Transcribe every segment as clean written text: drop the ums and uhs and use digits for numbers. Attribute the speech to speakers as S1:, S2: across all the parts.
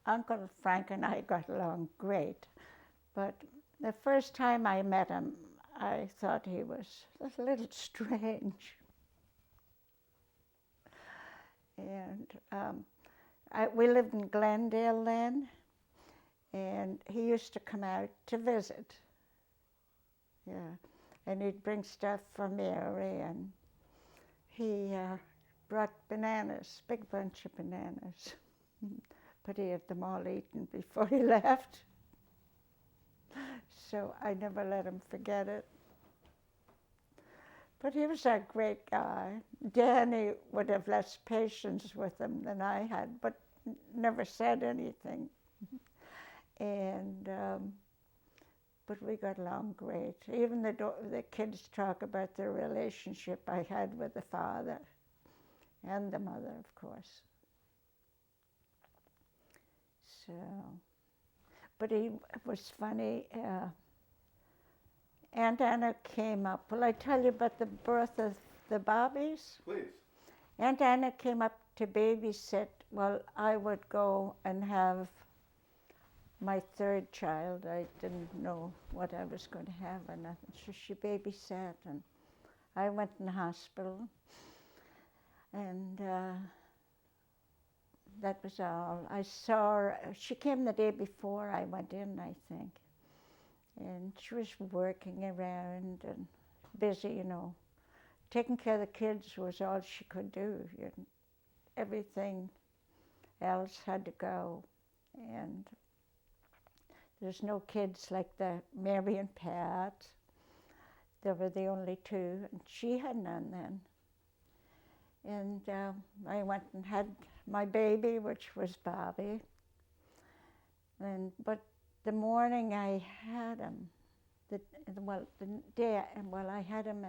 S1: Uncle Frank and I got along great, but the first time I met him, I thought he was a little strange. And we lived in Glendale then, and he used to come out to visit. Yeah, and he'd bring stuff for Mary, and he brought bananas, big bunch of bananas. But he had them all eaten before he left. So I never let him forget it. But he was a great guy. Danny would have less patience with him than I had, but never said anything. And but we got along great. Even the kids talk about the relationship I had with the father and the mother, of course. So, but it was funny. Aunt Anna came up. Will I tell you about the birth of the Bobbies?
S2: Please.
S1: Aunt Anna came up to babysit while I would go and have my third child. I didn't know what I was going to have or nothing. So she babysat, and I went in the hospital. And that was all. I saw her. She came the day before I went in, I think. And she was working around and busy, you know. Taking care of the kids was all she could do. Everything else had to go. And there's no kids like the Mary and Pat. They were the only two, and she had none then. And I went and had my baby, which was Bobby. But the morning I had him, I had him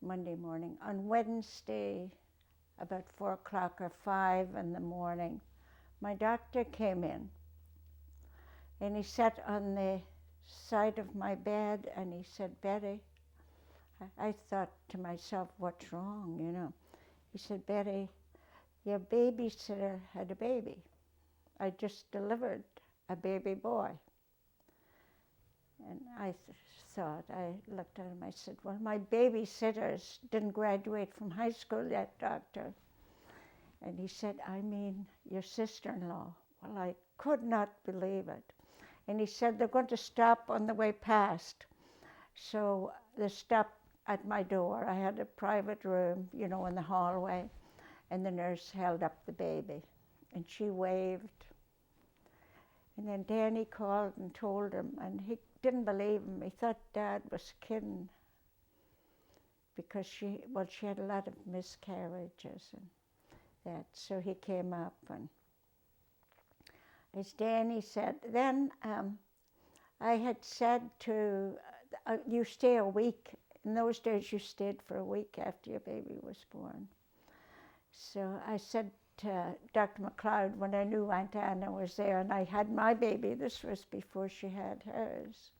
S1: Monday morning. On Wednesday, about 4 o'clock or 5 in the morning, my doctor came in, and he sat on the side of my bed, and he said, "Betty," I thought to myself, what's wrong, you know? He said, "Betty, your babysitter had a baby. I just delivered a baby boy." And I looked at him, I said, "Well, my babysitters didn't graduate from high school yet, doctor." And he said, "I mean your sister-in-law." Well, I could not believe it. And he said, "They're going to stop on the way past." So they stopped at my door. I had a private room, you know, in the hallway, and the nurse held up the baby, and she waved. And then Danny called and told him, and he didn't believe him. He thought Dad was kidding, because she had a lot of miscarriages and that. So he came up, and as Danny said, then I had said to, you stay a week. In those days, you stayed for a week after your baby was born. So I said to Dr. McLeod, when I knew Aunt Anna was there, and I had my baby, this was before she had hers.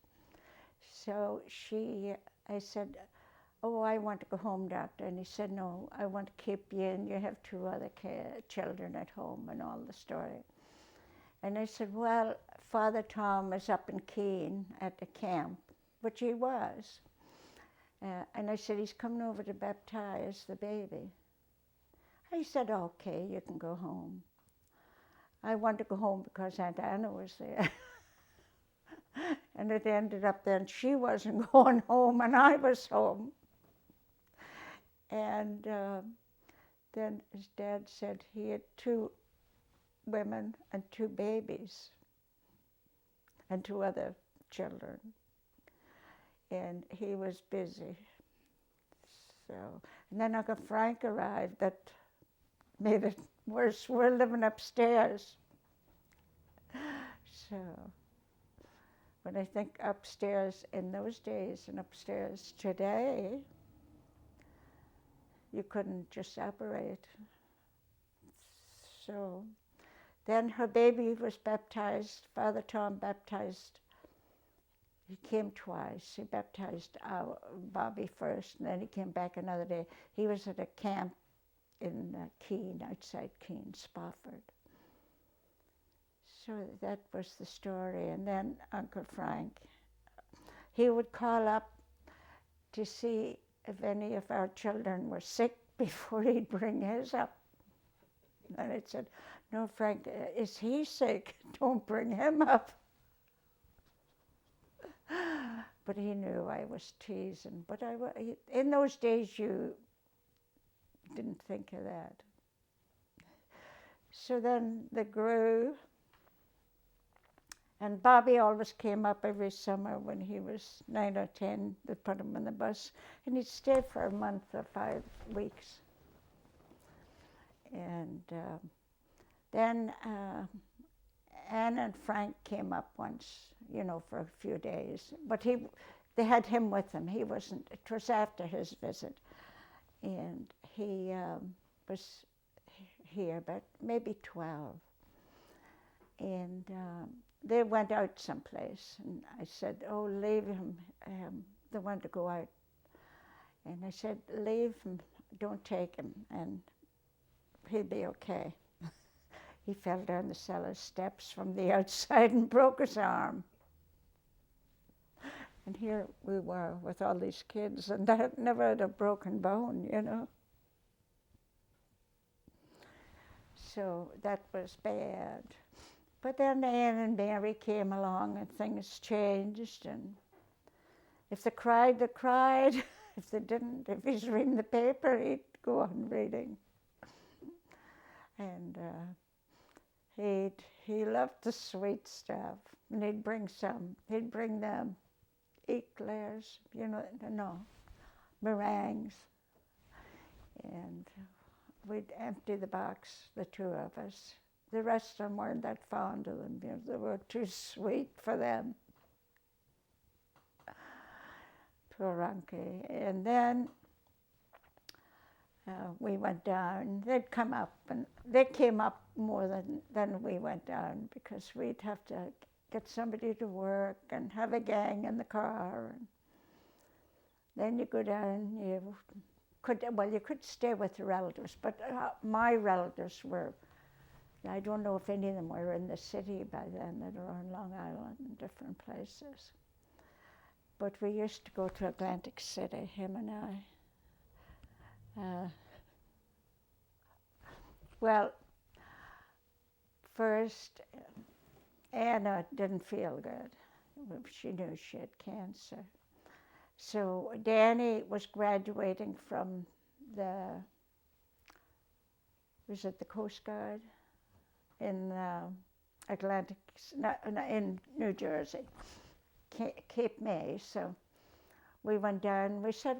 S1: So I said, "Oh, I want to go home, doctor." And he said, "No, I want to keep you, and you have 2 other children at home," and all the story. And I said, "Well, Father Tom is up in Keene at the camp," which he was. And I said, "He's coming over to baptize the baby." He said, "Okay, you can go home." I wanted to go home because Aunt Anna was there. And it ended up then she wasn't going home and I was home. And then his dad said he had 2 women and 2 babies and 2 other children. And he was busy. So, and then Uncle Frank arrived. That made it worse. We're living upstairs. So, when I think upstairs in those days and upstairs today, you couldn't just separate. So, then her baby was baptized. Father Tom baptized. He came twice. He baptized Bobby first, and then he came back another day. He was at a camp in Keene, outside Keene, Spofford. So that was the story. And then Uncle Frank, he would call up to see if any of our children were sick before he'd bring his up. And I said, no, Frank, is he sick? Don't bring him up. But he knew I was teasing. But in those days, you didn't think of that. So then they grew. And Bobby always came up every summer when he was 9 or 10. They'd put him on the bus. And he'd stay for a month or 5 weeks. And then Anne and Frank came up once, for a few days. But they had him with them. He wasn't, it was after his visit. And he was here about maybe 12. And they went out someplace. And I said, oh, leave him. They wanted to go out. And I said, leave him, don't take him, and he'll be okay. He fell down the cellar steps from the outside and broke his arm. And here we were with all these kids, and that never had a broken bone, So that was bad. But then Anne and Mary came along and things changed. And if they cried, they cried. If they didn't, if he's reading the paper, he'd go on reading. And he loved the sweet stuff. And he'd bring some. He'd bring them eclairs, meringues. And we'd empty the box, the two of us. The rest of them weren't that fond of them. They were too sweet for them. Poor Unky. And then we went down. They'd come up, and they came up more than we went down, because we'd have to get somebody to work and have a gang in the car. And then you go down. You could stay with the relatives, but my relatives were. I don't know if any of them were in the city by then. They were on Long Island and different places. But we used to go to Atlantic City, him and I. Well, first, Anna didn't feel good. She knew she had cancer. So Danny was graduating from was it the Coast Guard? In Atlantic, in New Jersey, Cape May. So we went down. We said,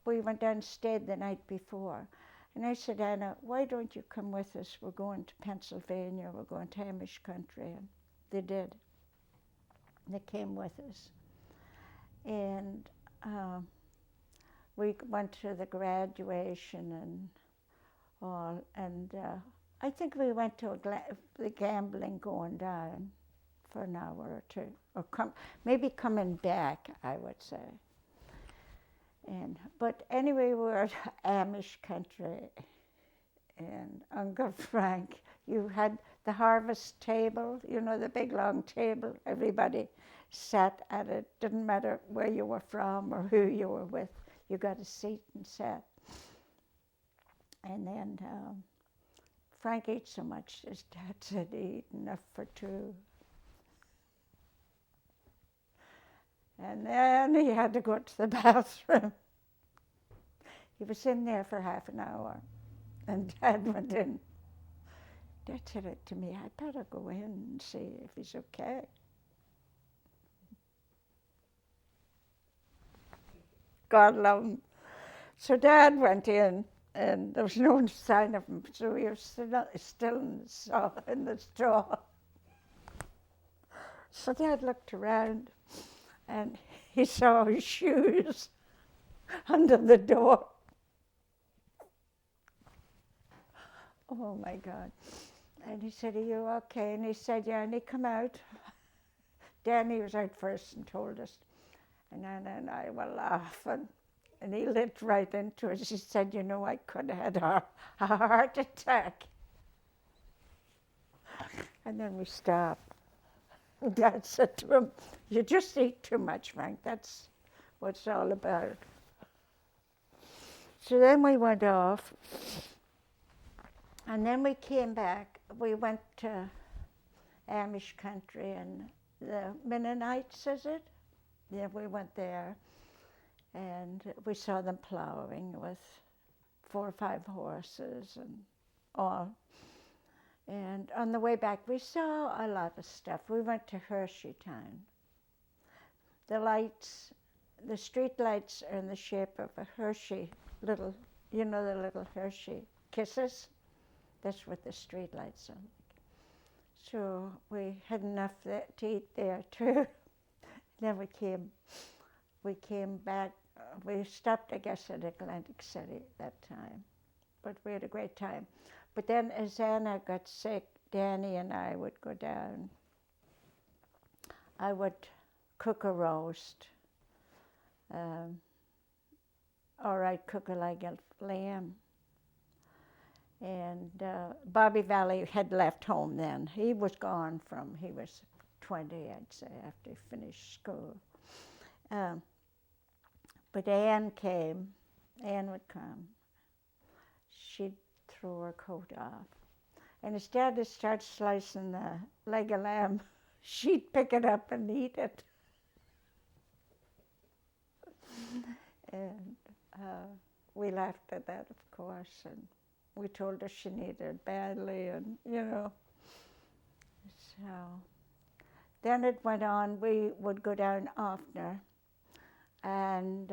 S1: we went down and stayed the night before. And I said, Anna, why don't you come with us? We're going to Pennsylvania. We're going to Amish country. And they did. They came with us. And we went to the graduation and all. And I think we went to the gambling going down for an hour or two, or maybe coming back, I would say. But anyway, we were at Amish country, and Uncle Frank, you had the harvest table, the big long table. Everybody sat at it. Didn't matter where you were from or who you were with. You got a seat and sat. And then Frank ate so much, his dad said he ate enough for two. And then he had to go to the bathroom. He was in there for half an hour, and Dad went in. Dad said it to me, I better go in and see if he's okay. God love him. So Dad went in, and there was no sign of him, so he was still in the straw. So Dad looked around, and he saw his shoes under the door. Oh my God. And he said, are you okay? And he said, yeah, and he come out. Danny was out first and told us. And Anna and I were laughing. And he lit right into it. He said, I could have had a heart attack. And then we stopped. Dad said to him, "You just eat too much, Frank. That's what it's all about." So then we went off, and then we came back. We went to Amish country and the Mennonites, is it? Yeah, we went there, and we saw them plowing with 4 or 5 horses and all. And on the way back, we saw a lot of stuff. We went to Hershey Town. The lights, the street lights are in the shape of a Hershey little, you know, the little Hershey kisses? That's what the street lights are. So we had enough to eat there too. Then we came back. We stopped, I guess, at Atlantic City that time, but we had a great time. But then as Anna got sick, Danny and I would go down. I would cook a roast, or I'd cook a leg of lamb. And Bobby Valley had left home then. He was gone he was 20, I'd say, after he finished school. But Ann would come. She'd throw her coat off. And instead of start slicing the leg of lamb, she'd pick it up and eat it. And we laughed at that, of course, and we told her she needed it badly, and you know. So then it went on. We would go down oftener, and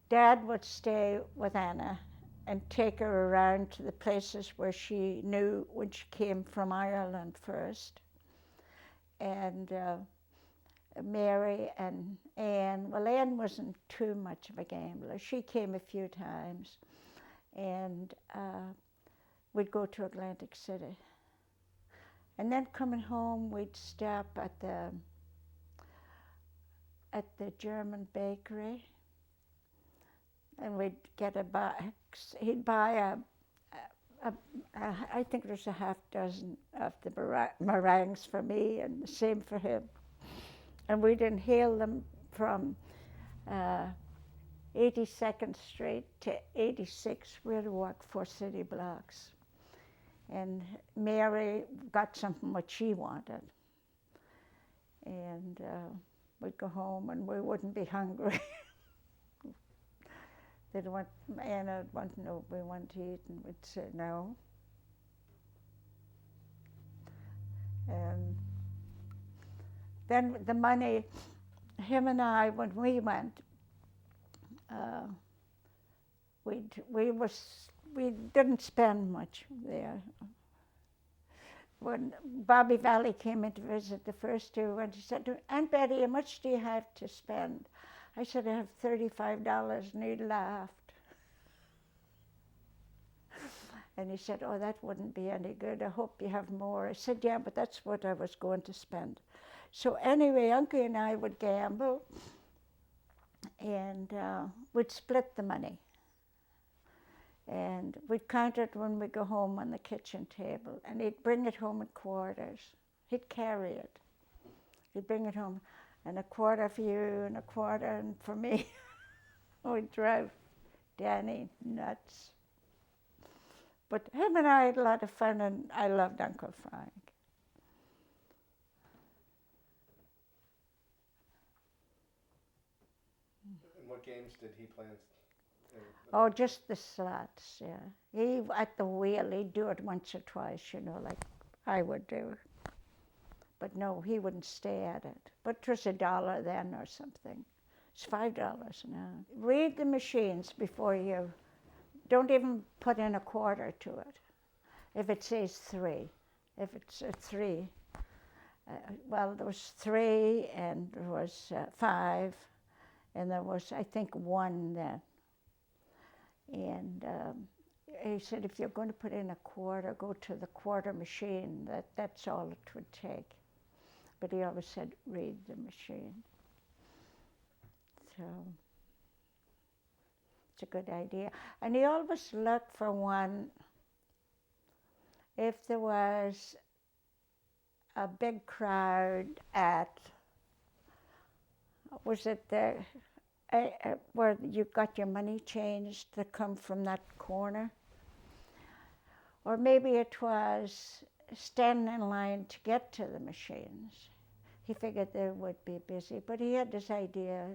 S1: Dad would stay with Anna and take her around to the places where she knew when she came from Ireland first. And Mary and Anne, well, Anne wasn't too much of a gambler. She came a few times, and we'd go to Atlantic City. And then coming home, we'd stop at the German bakery, and we'd get a box. He'd buy I think there's a half dozen of the meringues for me, and the same for him. And we'd inhale them from 82nd Street to 86. We had to walk 4 city blocks. And Mary got something what she wanted. And we'd go home and we wouldn't be hungry. Anna would want to know if we wanted to eat, and we'd say no. And then the money, him and I, when we went, we didn't spend much there. When Bobby Valley came in to visit the first year, when he said to me, "Aunt Betty, how much do you have to spend?" I said, "I have $35, and he laughed. And he said, "Oh, that wouldn't be any good. I hope you have more." I said, "Yeah, but that's what I was going to spend." So anyway, Uncle and I would gamble, and we'd split the money. And we'd count it when we go home on the kitchen table, and he'd bring it home in quarters. He'd carry it. He'd bring it home, and a quarter for you, and a quarter for me. We'd drive Danny nuts. But him and I had a lot of fun, and I loved Uncle Frank.
S2: And what games did he play?
S1: Oh, just the slots, yeah. He, at the wheel, he'd do it once or twice, you know, like I would do. But no, he wouldn't stay at it. But it was $1 then or something. It's $5 now. Read the machines before you, don't even put in a quarter to it. If it says 3, if it's a 3, well, there was 3 and there was 5, and there was, I think, 1 then. And he said, if you're going to put in a quarter, go to the quarter machine. That's all it would take. But he always said, read the machine. So it's a good idea. And he always looked for one. If there was a big crowd at, was it the, where you got your money changed that come from that corner? Or maybe it was standing in line to get to the machines. He figured they would be busy, but he had this idea,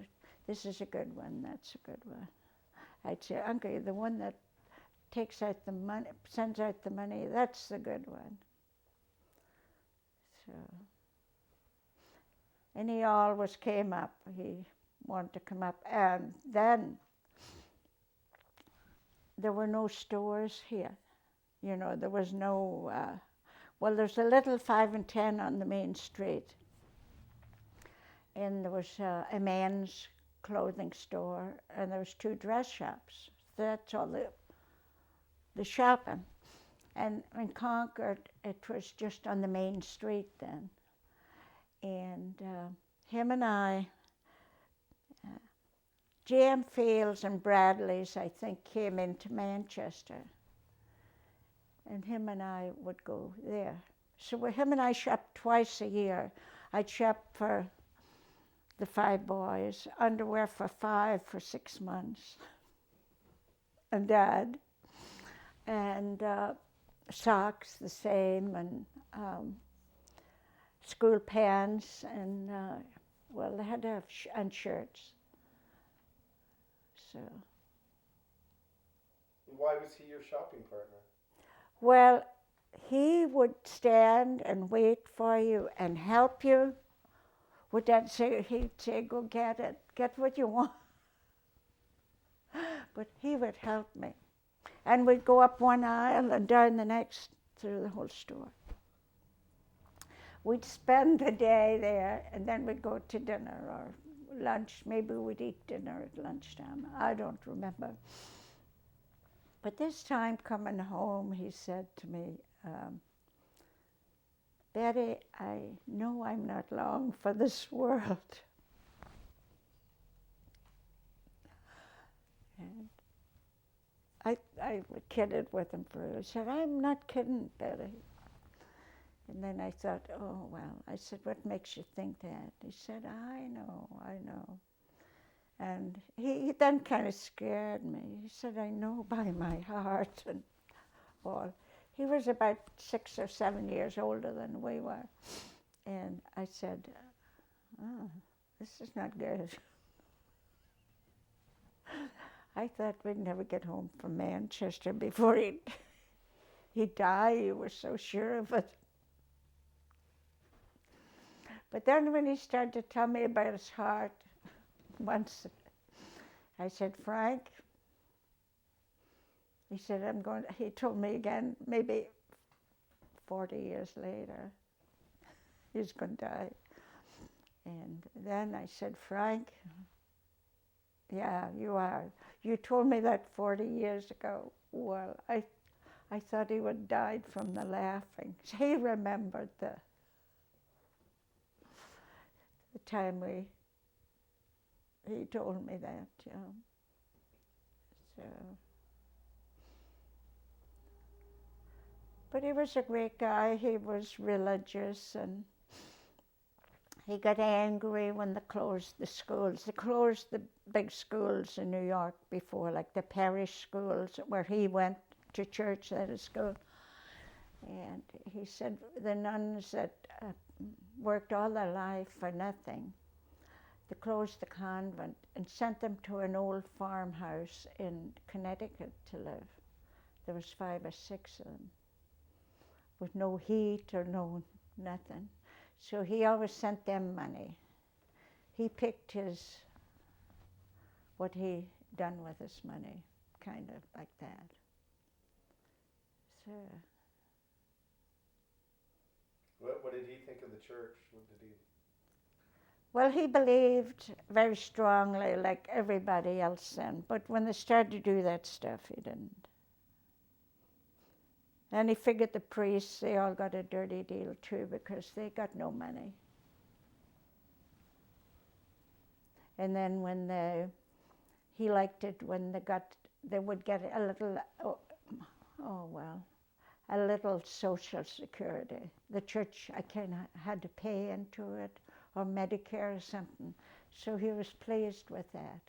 S1: this is a good one, that's a good one. I'd say, Uncle, the one that takes out the money, sends out the money, that's the good one. So, and he always came up. He wanted to come up. And then there were no stores here. You know, there was no, well, there's a little 5 and 10 on the main street. And there was a men's clothing store, and there was 2 dress shops. That's all the shopping. And in Concord, it was just on the main street then. And him and I, J.M. Fields and Bradley's, I think, came into Manchester. And him and I would go there. So him and I shopped twice a year. I'd shop for the 5 boys, underwear for 5 for 6 months, and Dad, and socks the same, and school pants, and well, they had to have and shirts. So.
S2: Why was he your shopping partner?
S1: Well, he would stand and wait for you and help you. Would Dad say, he'd say, go get it, get what you want. But he would help me. And we'd go up one aisle and down the next through the whole store. We'd spend the day there, and then we'd go to dinner or lunch. Maybe we'd eat dinner at lunchtime. I don't remember. But this time coming home, he said to me, Betty, I know I'm not long for this world. And I kidded with him for I said, I'm not kidding, Betty. And then I thought, oh, well. I said, what makes you think that? He said, I know. And he then kind of scared me. He said, I know by my heart and all. He was about 6 or 7 years older than we were. And I said, oh, this is not good. I thought we'd never get home from Manchester before he'd die. He was so sure of it. But then when he started to tell me about his heart, once I said, Frank, he said, he told me again, maybe 40 years later, he's going to die. And then I said, Frank, yeah, you are. You told me that 40 years ago. Well, I thought he would have died from the laughing. He remembered the time he told me that, you know. So, but he was a great guy. He was religious, and he got angry when they closed the schools. They closed the big schools in New York before, like the parish schools where he went to church at a school. And he said the nuns that worked all their life for nothing, they closed the convent and sent them to an old farmhouse in Connecticut to live. There was 5 or 6 of them, with no heat or no nothing. So he always sent them money. He picked what he done with his money, kind of like that. So.
S2: What did he think of the church?
S1: Well, he believed very strongly, like everybody else then. But when they started to do that stuff, he didn't. And he figured the priests, they all got a dirty deal too, because they got no money. And then when he liked it when they would get a little, a little social security. The church, I kind of had to pay into it, or Medicare or something. So he was pleased with that.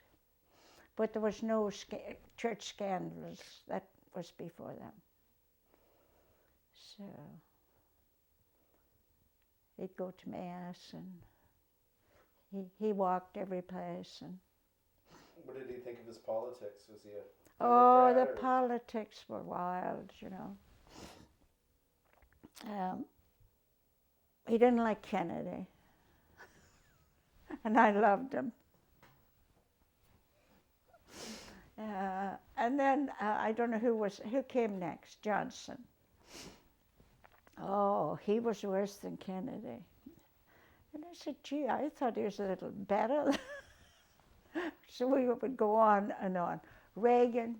S1: But there was no church scandals. That was before them. So he'd go to Mass, and he walked every place. And
S2: What did he think of his politics? Was he a
S1: oh,
S2: Democrat,
S1: the
S2: or?
S1: politics were wild, you know. He didn't like Kennedy, and I loved him. And then I don't know who came next. Johnson. Oh, he was worse than Kennedy. And I said, gee, I thought he was a little better. So we would go on and on. Reagan,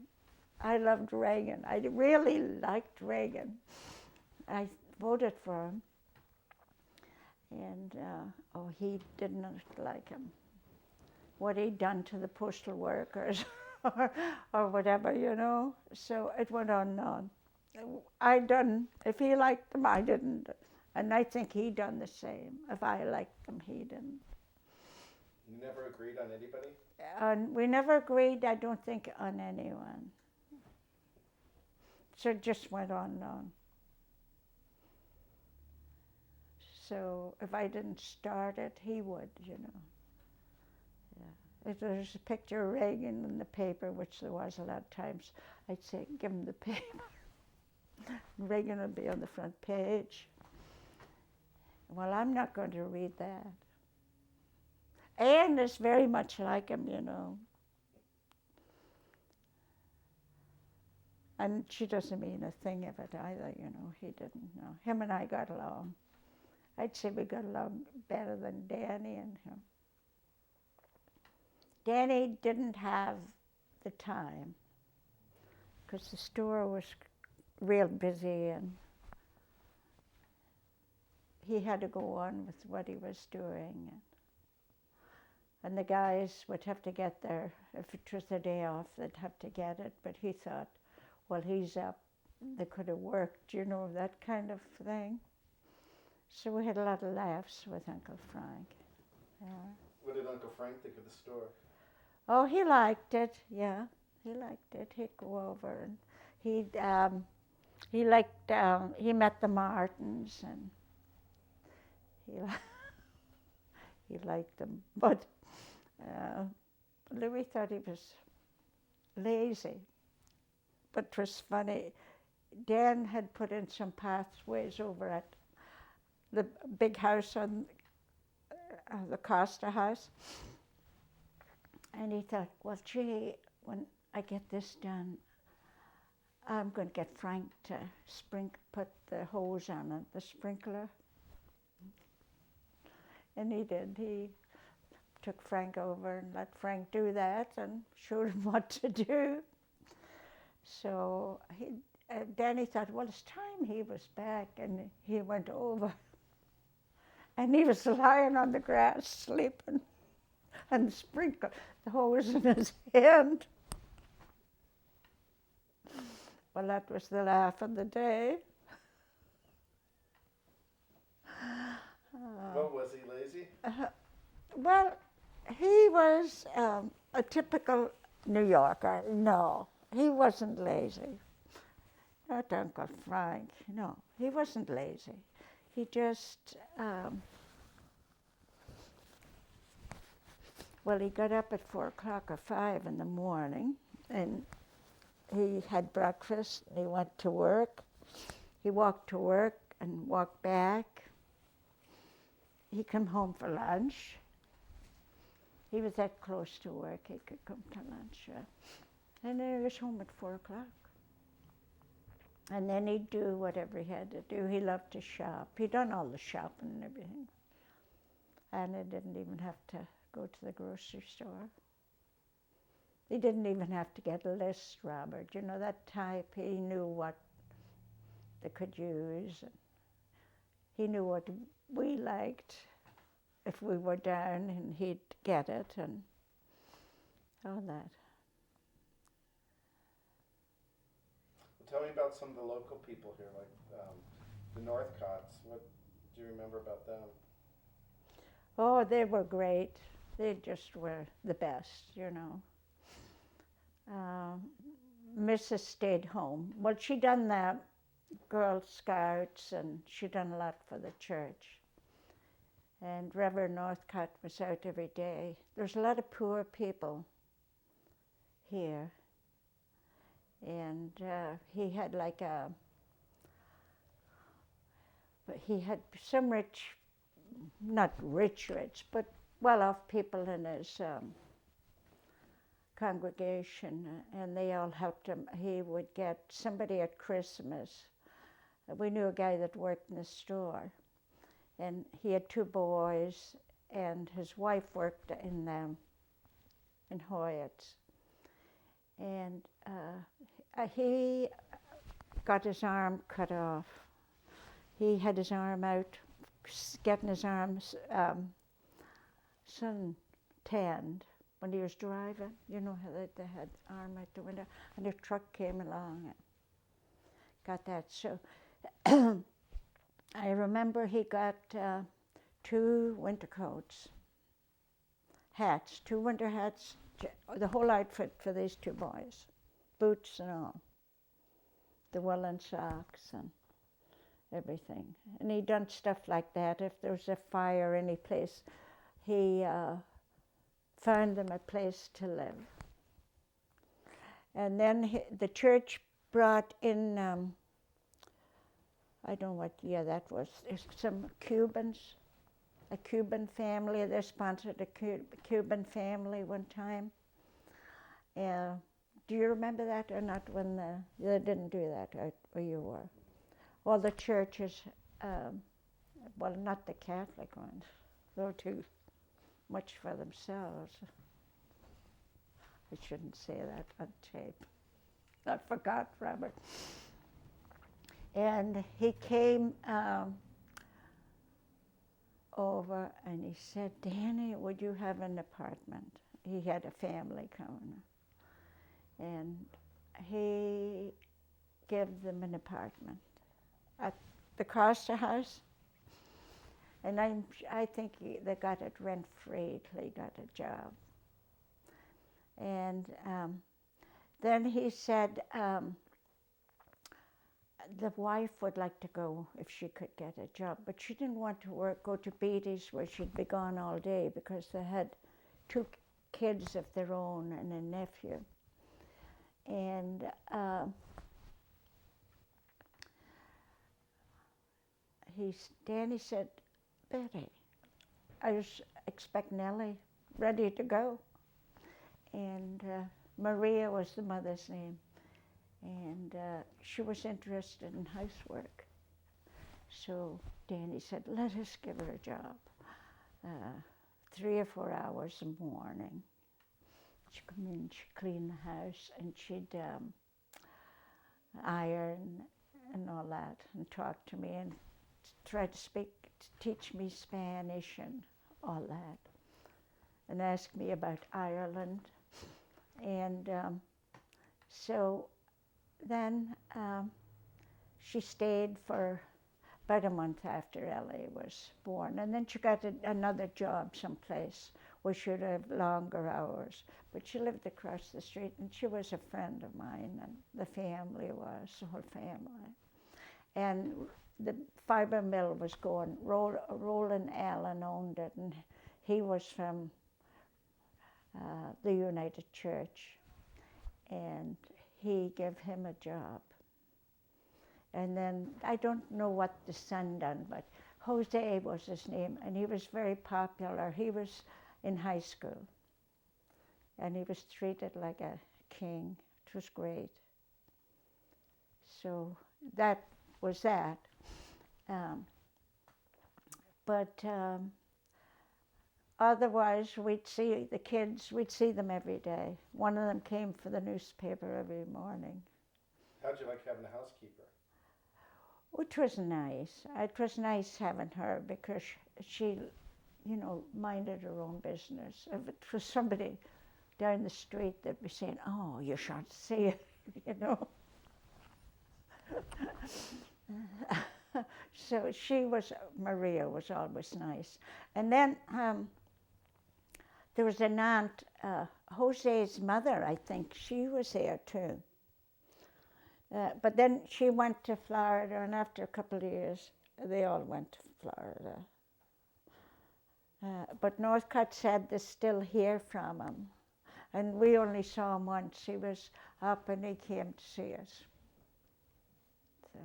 S1: I loved Reagan. I really liked Reagan. I voted for him. And, he didn't like him. What he'd done to the postal workers or whatever, you know. So it went on and on. If he liked them, I didn't. And I think he done the same. If I liked them, he didn't.
S2: You never agreed on anybody?
S1: And we never agreed, I don't think, on anyone. So it just went on and on. So if I didn't start it, he would, you know. Yeah. If there's a picture of Reagan in the paper, which there was a lot of times, I'd say, give him the paper. Reagan would be on the front page. Well, I'm not going to read that. Anne is very much like him, you know. And she doesn't mean a thing of it either, you know. He didn't know. Him and I got along. I'd say we got along better than Danny and him. Danny didn't have the time because the store was real busy, and he had to go on with what he was doing. And the guys would have to get there. If it was a day off, they'd have to get it. But he thought, well, he's up. They could have worked, you know, that kind of thing. So we had a lot of laughs with Uncle Frank. Yeah.
S2: What did Uncle Frank think of the store?
S1: Oh, he liked it. Yeah, he liked it. He'd go over, and he met the Martins, and he liked them. But Louis thought he was lazy. But it was funny. Dan had put in some pathways over at the big house on the Costa house. And he thought, well, gee, when I get this done, I'm going to get Frank to put the hose on it, the sprinkler. And he did. He took Frank over and let Frank do that and showed him what to do. So Danny thought, well, it's time he was back, and he went over. And he was lying on the grass sleeping, and the hose in his hand. Well, that was the laugh of the day.
S2: Well, was he lazy?
S1: Well, he was a typical New Yorker. No, he wasn't lazy. Not Uncle Frank. No, he wasn't lazy. He just, he got up at 4 o'clock or 5 in the morning, and he had breakfast, and he went to work. He walked to work and walked back. He came home for lunch. He was that close to work, he could come to lunch. And then he was home at 4 o'clock. And then he'd do whatever he had to do. He loved to shop. He'd done all the shopping and everything. And he didn't even have to go to the grocery store. He didn't even have to get a list, Robert. You know, that type, he knew what they could use. He knew what we liked if we were down, and he'd get it and all that.
S2: Tell me about some of the local people here, like the Northcotts. What do you remember about them?
S1: Oh, they were great. They just were the best, you know. Mrs. stayed home. Well, she done the Girl Scouts and she done a lot for the church. And Reverend Northcott was out every day. There's a lot of poor people here. And he had he had some rich, not rich, but well-off people in his congregation, and they all helped him. He would get somebody at Christmas. We knew a guy that worked in the store, and he had 2 boys, and his wife worked in Hoyts. And he got his arm cut off. He had his arm out, getting his arms sun tanned when he was driving. You know how they had arm out the window, and a truck came along and got that. So I remember he got 2 winter coats, hats, 2 winter hats, the whole outfit for these 2 boys, boots and all, the woolen socks and everything. And he done stuff like that. If there was a fire any place, he found them a place to live. And then the church brought in, I don't know what year that was, some Cubans, a Cuban family. They sponsored a Cuban family one time. Do you remember that or not? When they didn't do that where you were? All the churches, well, not the Catholic ones. They were too much for themselves. I shouldn't say that on tape. I forgot, Robert. And he came over and he said, "Danny, would you have an apartment?" He had a family coming. And he gave them an apartment at the Costa House. And I think they got it rent-free till he got a job. And then he said the wife would like to go if she could get a job, but she didn't want to go to Beatty's where she'd be gone all day because they had 2 kids of their own and a nephew. And Danny said, "Betty, I was expecting Nellie ready to go." And Maria was the mother's name. And she was interested in housework. So Danny said, "Let us give her a job. 3 or 4 hours in the morning. She'd come in, she'd clean the house, and she'd iron and all that, and talk to me and try to teach me Spanish and all that, and ask me about Ireland." And so then she stayed for about a month after Ellie was born, and then she got another job someplace where she would have longer hours. But she lived across the street, and she was a friend of mine, and the family was, the whole family. And the fiber mill was going, Roland Allen owned it, and he was from the United Church, and he gave him a job. And then, I don't know what the son done, but Jose was his name, and he was very popular. He was in high school, and he was treated like a king. It was great. So that was that. Otherwise, we'd see the kids, we'd see them every day. One of them came for the newspaper every morning.
S2: How'd you like having a housekeeper?
S1: Which was nice. It was nice having her because she, minded her own business. If it was somebody down the street, they'd be saying, "Oh, you shan't see it," So Maria was always nice. And then there was an aunt, Jose's mother, I think, she was there too. But then she went to Florida, and after a couple of years, they all went to Florida. But Northcott said they still hear from him. And we only saw him once. He was up and he came to see us. So.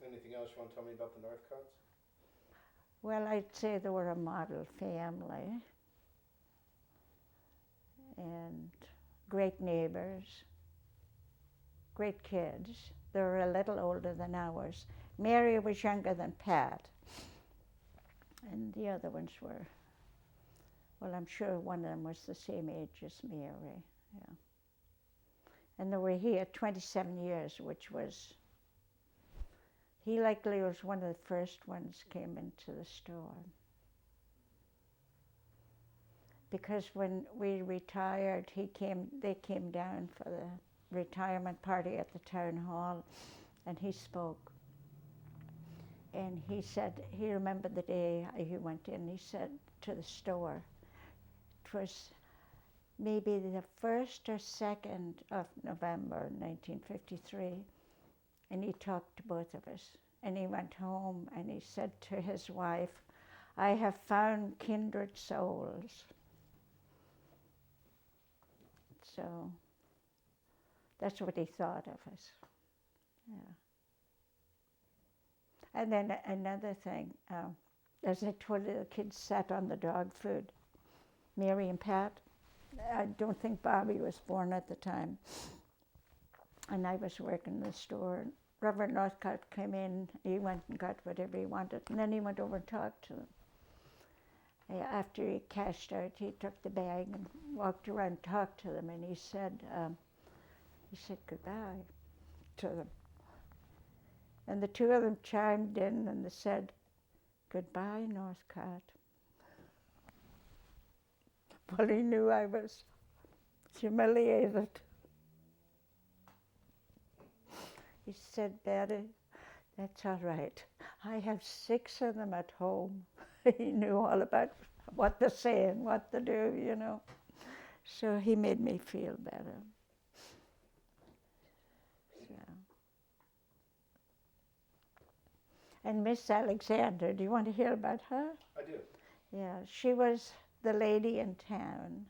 S2: Anything else you want to tell me about the Northcotts?
S1: Well, I'd say they were a model family and great neighbors, great kids. They were a little older than ours. Mary was younger than Pat, and the other ones were, well, I'm sure one of them was the same age as Mary, yeah. And they were here 27 years, which was, he likely was one of the first ones came into the store. Because when we retired, they came down for the retirement party at the town hall, and he spoke. And he said, he remembered the day he went in, he said to the store, it was maybe the 1st or 2nd of November 1953, and he talked to both of us. And he went home and he said to his wife, I have found kindred souls. So that's what he thought of us. Yeah. And then another thing, as I told you, the kids sat on the dog food, Mary and Pat. I don't think Bobby was born at the time. And I was working in the store. Reverend Northcott came in, he went and got whatever he wanted, and then he went over and talked to them. After he cashed out, he took the bag and walked around and talked to them, and he said goodbye to them. And the two of them chimed in and they said, goodbye, Northcott. Well, he knew I was humiliated. He said, Betty, that's all right. I have 6 of them at home. He knew all about what to say and what to do, you know. So he made me feel better. So. And Miss Alexander, do you want to hear about her?
S2: I do.
S1: Yeah, she was the lady in town.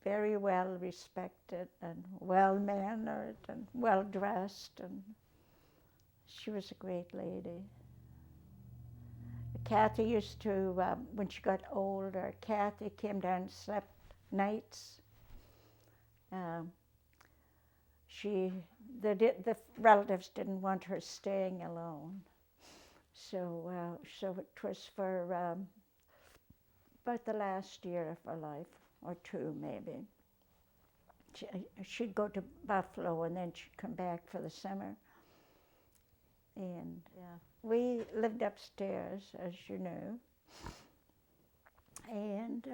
S1: Very well respected and well mannered and well dressed, and she was a great lady. Kathy used to, when she got older, Kathy came down and slept nights. The relatives didn't want her staying alone, so it was for about the last year of her life, or 2 maybe. She'd go to Buffalo and then she'd come back for the summer. And we lived upstairs, as you know. And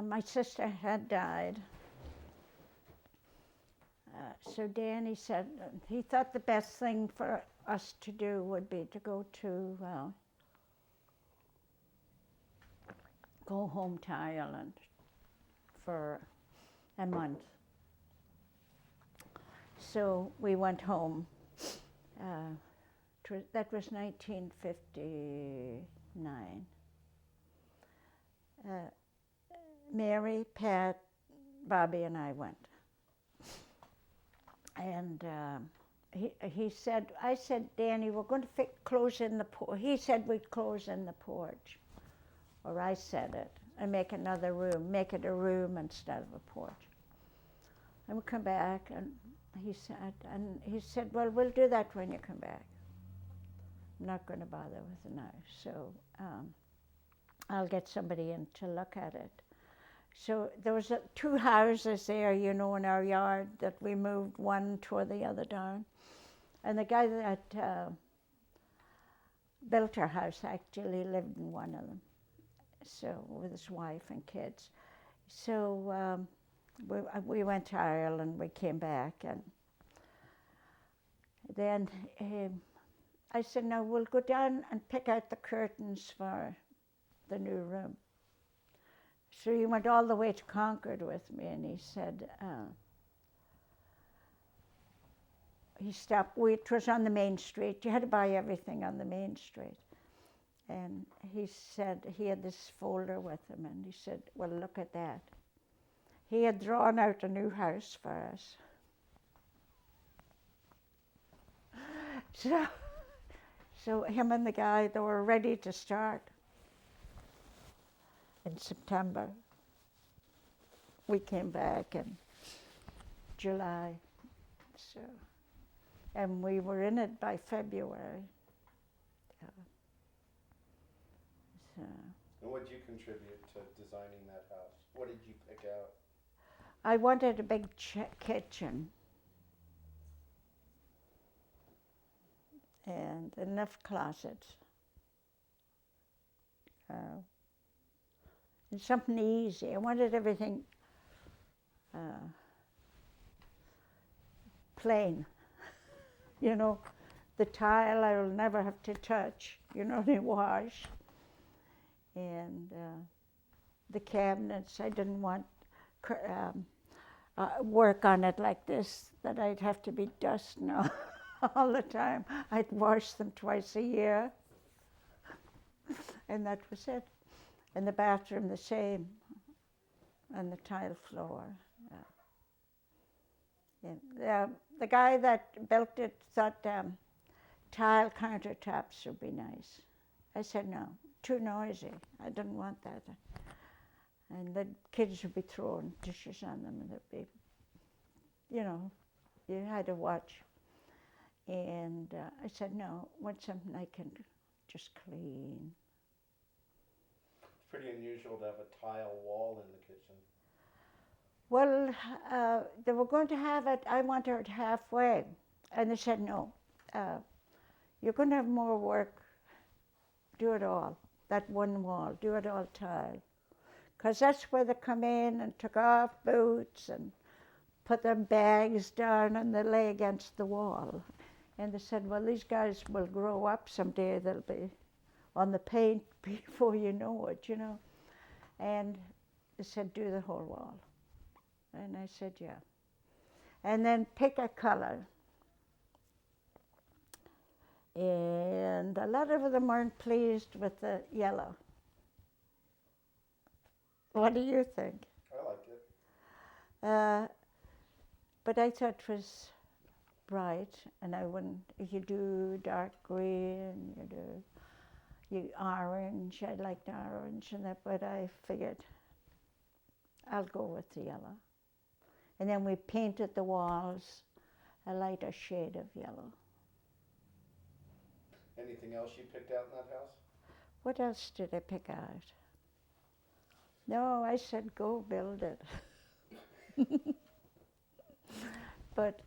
S1: my sister had died. So Danny said he thought the best thing for us to do would be to go home to Ireland for a month. So we went home. That was 1959. Mary, Pat, Bobby, and I went. And he said, I said, Danny, we're going to close in the porch. He said we'd close in the porch. Or I said it, and make another room, make it a room instead of a porch. And we come back, and he said, well, we'll do that when you come back. I'm not going to bother with it now. So I'll get somebody in to look at it. So there was 2 houses there, you know, in our yard that we moved one toward the other down. And the guy that built our house actually lived in one of them. So with his wife and kids. So we went to Ireland, we came back, and then I said, now we'll go down and pick out the curtains for the new room. So he went all the way to Concord with me, and he said, he stopped, it was on the main street, you had to buy everything on the main street. And he said, he had this folder with him, and he said, well, look at that. He had drawn out a new house for us. So him and the guy, they were ready to start in September. We came back in July, so, and we were in it by February. So.
S2: And what did you contribute to designing that house? What did you pick out?
S1: I wanted a big kitchen and enough closets. And something easy. I wanted everything plain. You know, the tile I will never have to touch, you know, they wash. And the cabinets, I didn't want work on it like this, that I'd have to be dusting all the time. I'd wash them twice a year. And that was it. And the bathroom the same, and the tile floor. Yeah. The guy that built it thought tile countertops would be nice. I said no, too noisy. I didn't want that. And the kids would be throwing dishes on them, and there'd be, you know, you had to watch. And I said no, I want something I can just clean.
S2: It's pretty unusual to have a tile wall in the kitchen.
S1: Well, they were going to have it, I wanted it halfway. And they said, no, you're going to have more work, do it all. That one wall, do it all tile. Because that's where they come in and took off boots and put their bags down and they lay against the wall. And they said, well, these guys will grow up someday, they'll be on the paint before you know it, you know. And they said, do the whole wall. And I said, yeah. And then pick a color. And a lot of them weren't pleased with the yellow. What do you think?
S2: I like it.
S1: But I thought it was bright, and I wouldn't, you do dark green, you orange, I liked orange and that, but I figured I'll go with the yellow. And then we painted the walls a lighter shade of yellow.
S2: Anything else you picked out in that house?
S1: What else did I pick out? No, I said go build it. But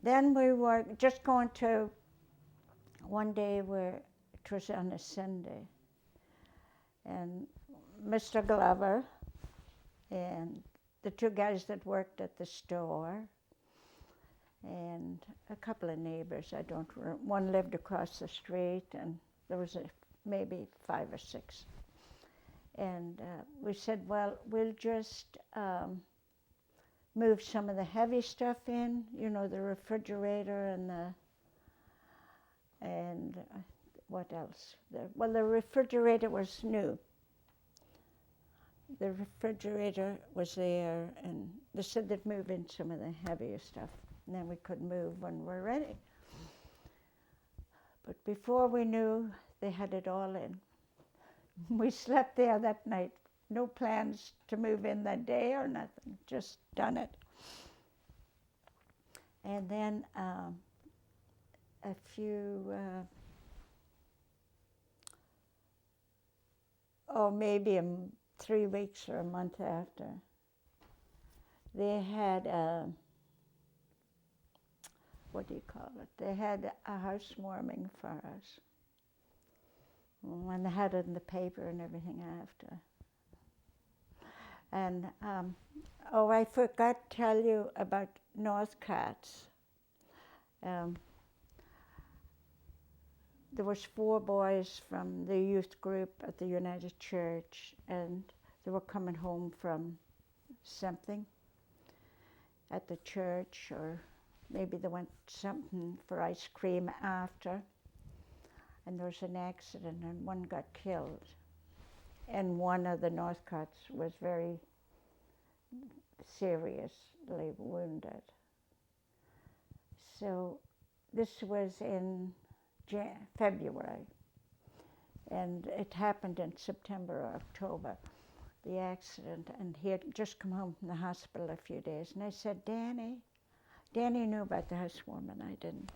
S1: then we were just going to, one day where it was on a Sunday, and Mr. Glover and the two guys that worked at the store and a couple of neighbors, one lived across the street, and there was maybe 5 or 6. And we said, well, we'll just move some of the heavy stuff in, you know, the refrigerator and what else? The refrigerator was new. The refrigerator was there, and they said they'd move in some of the heavier stuff, and then we could move when we're ready. But before we knew, they had it all in. We slept there that night. No plans to move in that day or nothing, just done it. And then a few, maybe 3 weeks or a month after, they had what do you call it? They had a housewarming for us. When they had it in the paper and everything after. And oh, I forgot to tell you about Northcots. There was 4 boys from the youth group at the United Church, and they were coming home from something at the church, or maybe they went something for ice cream after, and there was an accident and one got killed. And one of the Northcots was very seriously wounded. So this was in February, and it happened in September or October, the accident, and he had just come home from the hospital a few days. And I said, Danny knew about the housewarming, I didn't.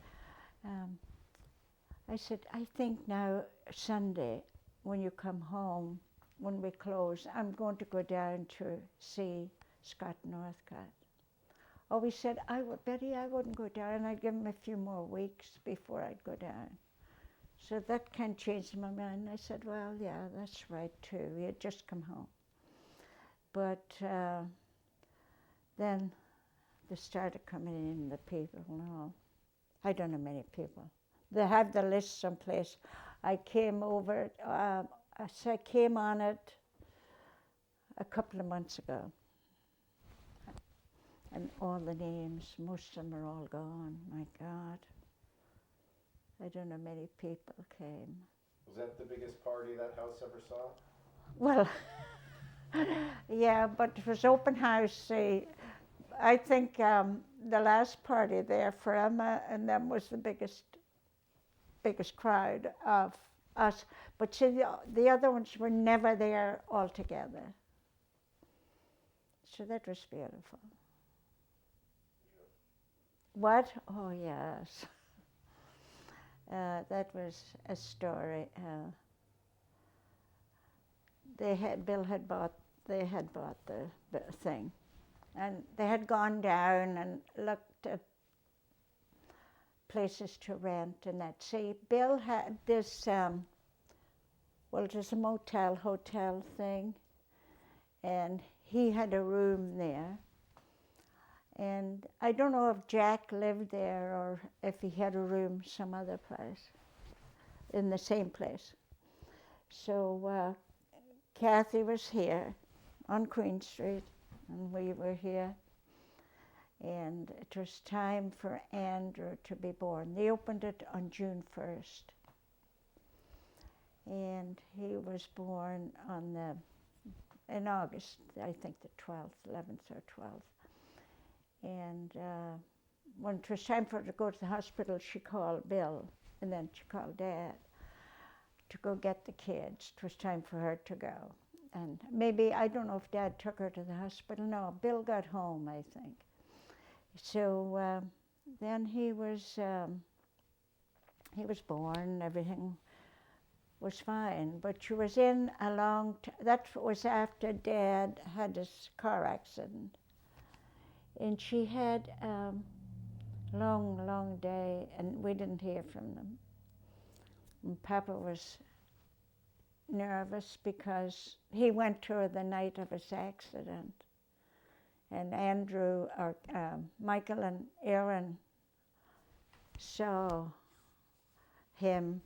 S1: I said, I think now Sunday when you come home, when we close, I'm going to go down to see Scott Northcott. Oh, he said, Betty, I wouldn't go down. I'd give him a few more weeks before I'd go down. So that kind of changed my mind. I said, well, yeah, that's right too. He had just come home. But then they started coming in, the people and all. I don't know many people. They have the list someplace. I came over, I came on it a couple of months ago. And all the names, most of them are all gone. My God. I don't know many people came.
S2: Was that the biggest party that house ever saw?
S1: Well, yeah, but it was open house. I think the last party there for Emma and them was the biggest crowd of us. But see, the other ones were never there all together. So that was beautiful. What? Oh, yes. That was a story. Bill had bought the thing, and they had gone down and looked at places to rent and that. See, Bill had this, it was a hotel thing, and he had a room there. And I don't know if Jack lived there or if he had a room some other place, in the same place. So Kathy was here on Queen Street, and we were here. And it was time for Andrew to be born. They opened it on June 1st. And he was born in August, I think the 12th, 11th or 12th. And when it was time for her to go to the hospital, she called Bill, and then she called Dad to go get the kids. It was time for her to go. And maybe, I don't know if Dad took her to the hospital. No, Bill got home, I think. So then he was born, everything was fine. But she was in that was after Dad had his car accident. And she had a long day, and we didn't hear from them. And Papa was nervous because he went to her the night of his accident. And Michael and Aaron saw him,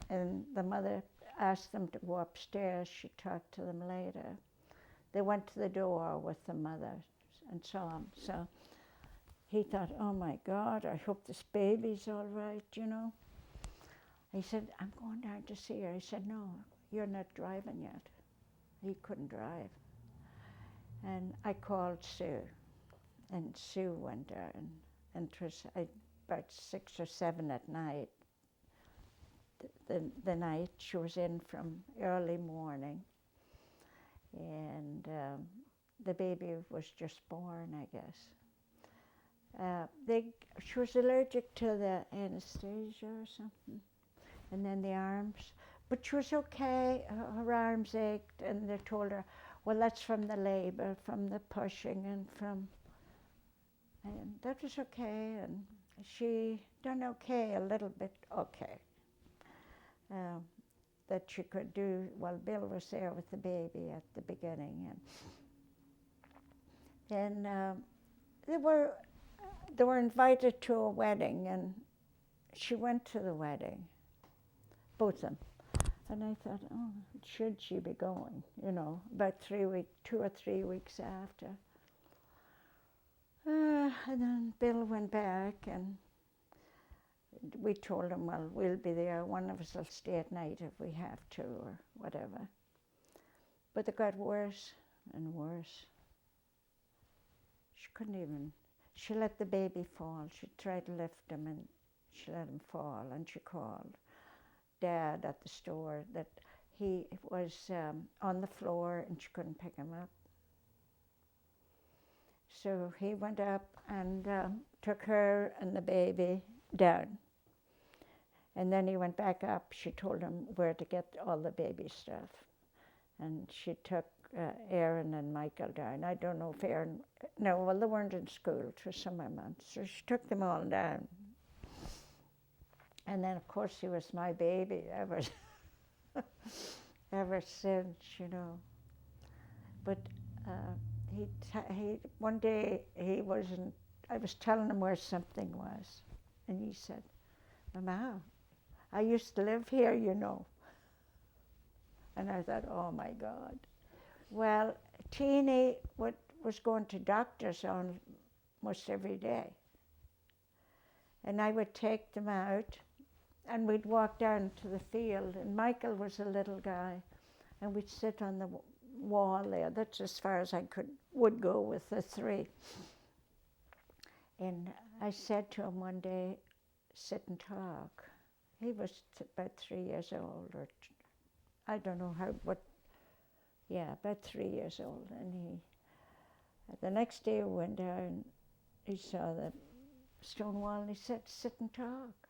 S1: and the mother asked them to go upstairs. She talked to them later. They went to the door with the mother and saw him. So he thought, oh my God, I hope this baby's all right, you know. He said, I'm going down to see her. I said, no, you're not driving yet. He couldn't drive. And I called Sue, and Sue went down, and it was about 6 or 7 at night. The night she was in from early morning, and the baby was just born, I guess. She was allergic to the anesthesia or something, and then the arms. But she was okay. Her arms ached, and they told her, well, that's from the labor, from the pushing, and that was okay. And she done okay, a little bit okay. That she could do, well, Bill was there with the baby at the beginning, And they were they were invited to a wedding, and she went to the wedding, both of them. And I thought, oh, should she be going? You know, about 2 or 3 weeks after. And then Bill went back, and we told him, well, we'll be there. One of us will stay at night if we have to, or whatever. But it got worse and worse. She couldn't even. She let the baby fall. She tried to lift him, and she let him fall. And she called Dad at the store that he was on the floor and she couldn't pick him up. So he went up and took her and the baby down. And then he went back up. She told him where to get all the baby stuff. And she took Aaron and Michael down. I don't know if Aaron, no, well, they weren't in school for summer months. So she took them all down. And then, of course, he was my baby ever since, you know. But he one day he wasn't. I was telling him where something was, and he said, "Mama, I used to live here, you know." And I thought, "Oh my God." Well, Teeny was going to doctors almost every day, and I would take them out. And we'd walk down to the field, and Michael was a little guy, and we'd sit on the wall there. That's as far as I would go with the three. And I said to him one day, "Sit and talk." He was about 3 years old, or I don't know about 3 years old. And the next day we went down, he saw the stone wall, and he said, "Sit and talk."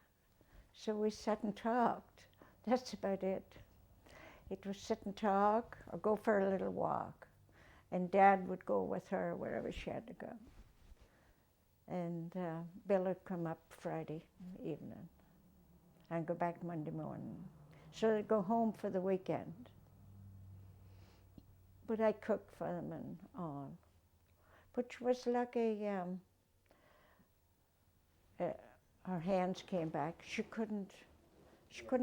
S1: So we sat and talked. That's about it. It was sit and talk or go for a little walk. And Dad would go with her wherever she had to go. And Bill would come up Friday evening and go back Monday morning. So they'd go home for the weekend. But I cooked for them and all. But she was lucky. Her hands came back. She couldn't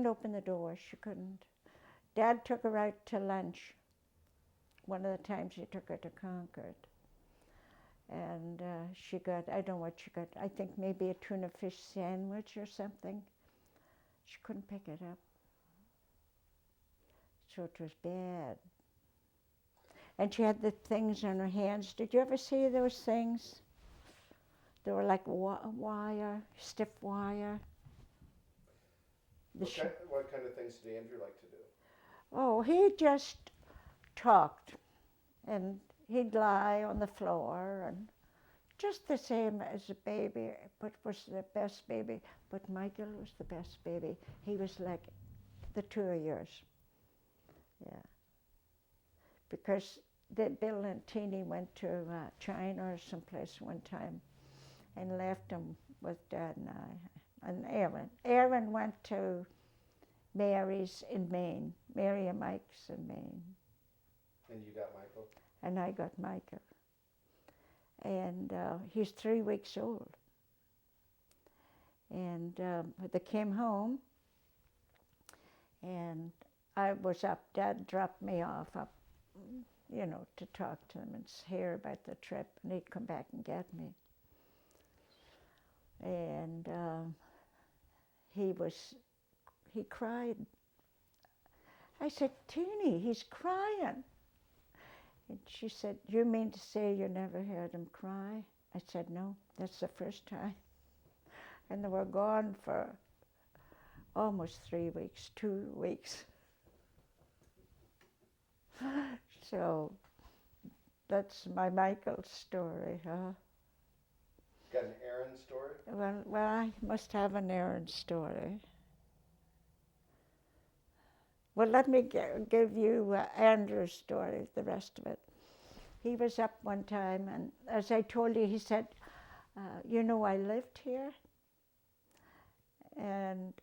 S1: open the door. She couldn't. Dad took her out to lunch. One of the times he took her to Concord. And she got, I don't know what she got, I think maybe a tuna fish sandwich or something. She couldn't pick it up. So it was bad. And she had the things on her hands. Did you ever see those things? They were like wire, stiff wire.
S2: What kind of things did Andrew like to do?
S1: Oh, he just talked, and he'd lie on the floor, and just the same as a baby, but was the best baby. But Michael was the best baby. He was like the 2 of yours. Yeah. Because Bill and Teeny went to China or someplace one time, and left him with Dad and I, and Aaron. Aaron went to Mary's in Maine, Mary and Mike's in Maine.
S2: And you got Michael?
S1: And I got Michael. And he's 3 weeks old. And they came home, and I was up. Dad dropped me off up, you know, to talk to him and hear about the trip, and he'd come back and get me. And he cried. I said, "Teeny, he's crying." And she said, "You mean to say you never heard him cry?" I said, "No, that's the first time." And they were gone for almost 3 weeks, 2 weeks. So that's my Michael story, huh?
S2: Got an Aaron story?
S1: Well, I must have an Aaron story. Well, let me give you Andrew's story, the rest of it. He was up one time, and as I told you, he said, "You know, I lived here." And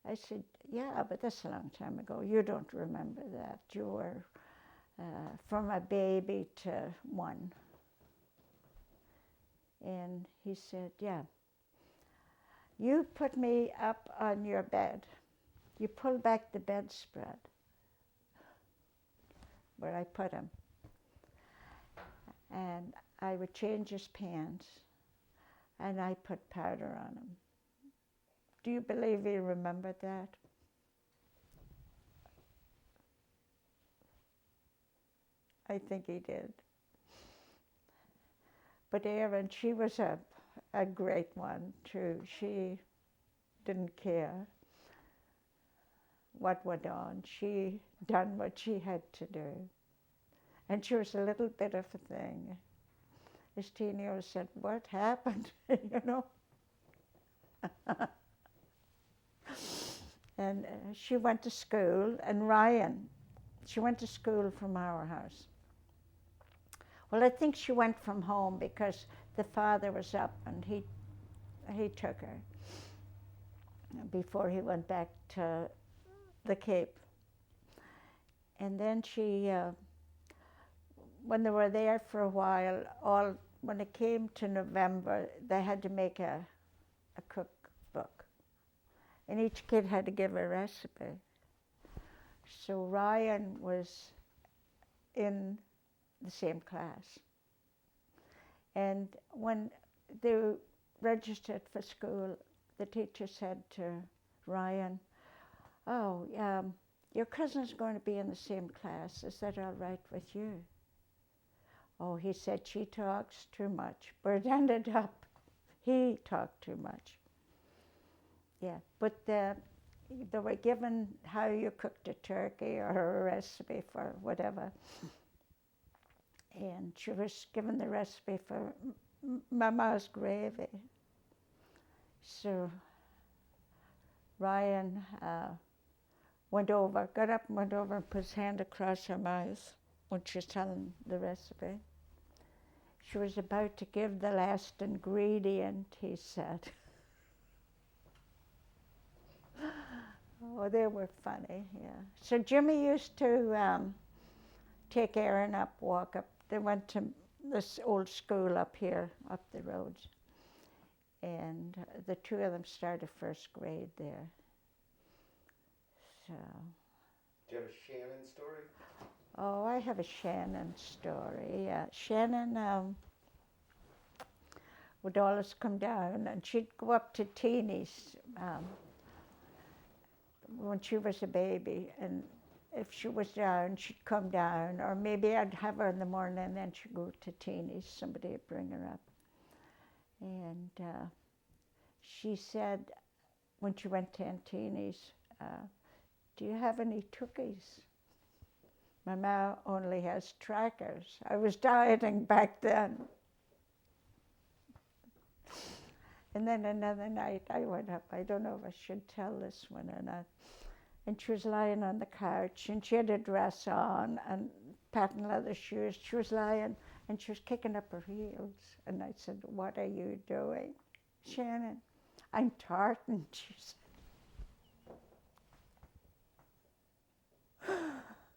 S1: I said, "Yeah, but that's a long time ago. You don't remember that. You were from a baby to 1. And he said, yeah, you put me up on your bed. You pull back the bedspread where I put him. And I would change his pants, and I put powder on him. Do you believe he remembered that? I think he did. But Erin, she was a great one too. She didn't care what went on. She done what she had to do. And she was a little bit of a thing. As Tina said, what happened? You know? And she went to school, and Ryan, she went to school from our house. Well, I think she went from home because the father was up and he took her before he went back to the Cape. And then she, when they were there for a while, when it came to November, they had to make a cookbook. And each kid had to give a recipe. So Ryan was in the same class. And when they registered for school, the teacher said to Ryan, oh, your cousin's going to be in the same class. Is that all right with you? Oh, he said, she talks too much. But it ended up, he talked too much. Yeah, but they were given how you cooked a turkey or a recipe for whatever. And she was given the recipe for Mama's gravy. So Ryan got up and went over and put his hand across her mouth when she was telling the recipe. She was about to give the last ingredient, he said. Oh, they were funny, yeah. So Jimmy used to take Erin up, walk up. They went to this old school up here, up the road. And the two of them started first grade there. So.
S2: Do you have a Shannon story?
S1: Oh, I have a Shannon story. Yeah, Shannon would always come down, and she'd go up to Teeny's when she was a baby, and if she was down, she'd come down, or maybe I'd have her in the morning, and then she'd go to Teeny's. Somebody would bring her up. And she said, when she went to Teeny's, do you have any cookies? Mama only has trackers. I was dieting back then. And then another night I went up, I don't know if I should tell this one or not, and she was lying on the couch, and she had a dress on and patent leather shoes. She was lying, and she was kicking up her heels. And I said, what are you doing? Shannon, I'm tartan, she said.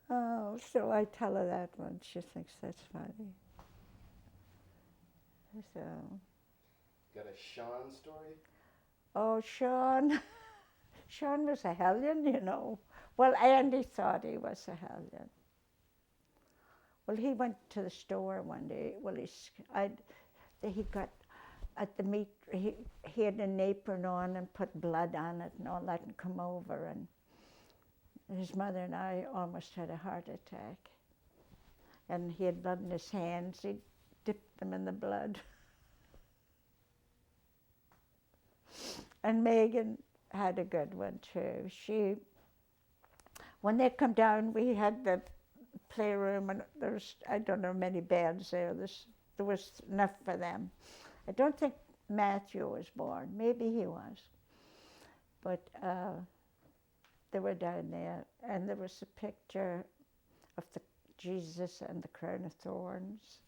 S1: Oh, so I tell her that one. She thinks that's funny. So.
S2: Got a Sean story?
S1: Oh, Sean. Sean was a hellion, you know. Well, Andy thought he was a hellion. Well, he went to the store one day. Well, he got at the meat. He had an apron on and put blood on it and all that, and come over, and his mother and I almost had a heart attack. And he had blood in his hands. He dipped them in the blood. And Megan had a good one too. When they come down, we had the playroom, and there's, I don't know, many beds there. There was enough for them. I don't think Matthew was born. Maybe he was. But they were down there, and there was a picture of the Jesus and the crown of thorns.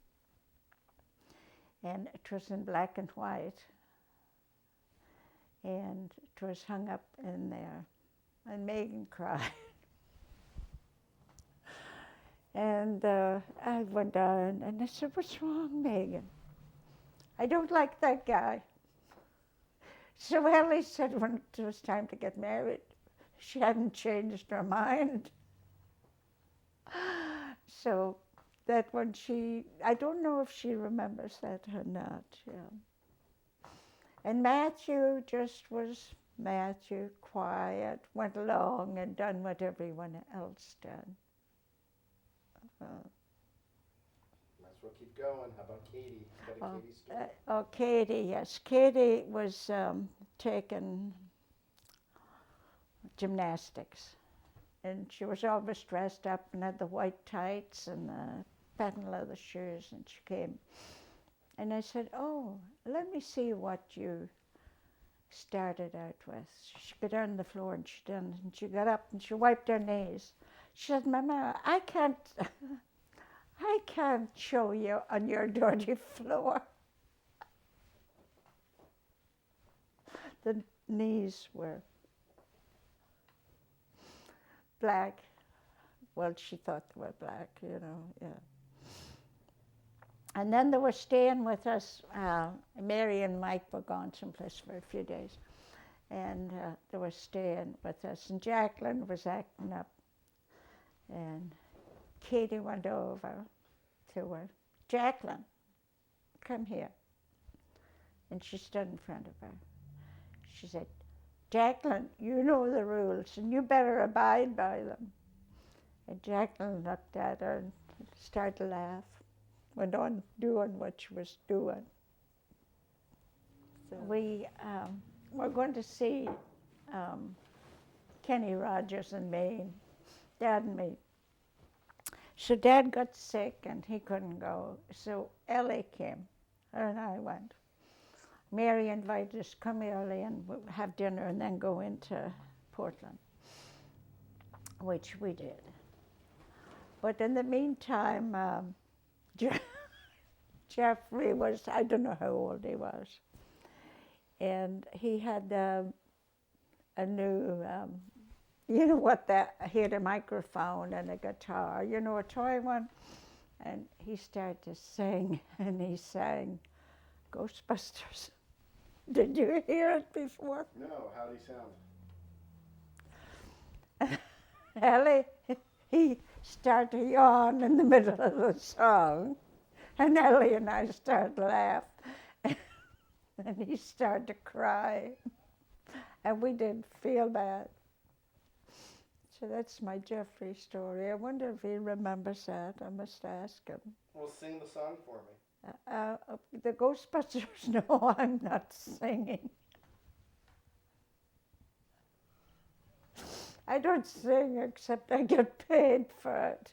S1: And it was in black and white. And it was hung up in there. And Megan cried. And I went down and I said, what's wrong, Megan? I don't like that guy. So Ellie said when it was time to get married, she hadn't changed her mind. So that when I don't know if she remembers that or not, yeah. And Matthew just was Matthew, quiet, went along and done what everyone else done.
S2: Might as well keep going. How about Katie? Got a Katie story?
S1: Katie, yes. Katie was taking gymnastics. And she was always dressed up and had the white tights and the patent leather shoes. And she came. And I said, oh, let me see what you started out with. She got on the floor and she done. And she got up and she wiped her knees. She said, Mama, I can't show you on your dirty floor. The knees were black. Well, she thought they were black, yeah. And then they were staying with us. Mary and Mike were gone someplace for a few days. And they were staying with us. And Jacqueline was acting up. And Katie went over to her. Jacqueline, come here. And she stood in front of her. She said, Jacqueline, you know the rules and you better abide by them. And Jacqueline looked at her and started to laugh. Went on doing what she was doing. So we're going to see Kenny Rogers in Maine, Dad and me. So Dad got sick and he couldn't go. So Ellie came, her and I went. Mary invited us to come early and have dinner and then go into Portland, which we did. But in the meantime, Jeffrey was, I don't know how old he was, and he had a new, he had a microphone and a guitar, a toy one, and he started to sing, and he sang Ghostbusters. Did you hear it before?
S2: No, how'd he sound?
S1: Ellie, he started to yawn in the middle of the song, and Ellie and I started to laugh, and he started to cry, and we didn't feel bad. So that's my Jeffrey story. I wonder if he remembers that. I must ask him.
S2: Well, sing the song for me.
S1: The Ghostbusters, no, I'm not singing. I don't sing except I get paid for it.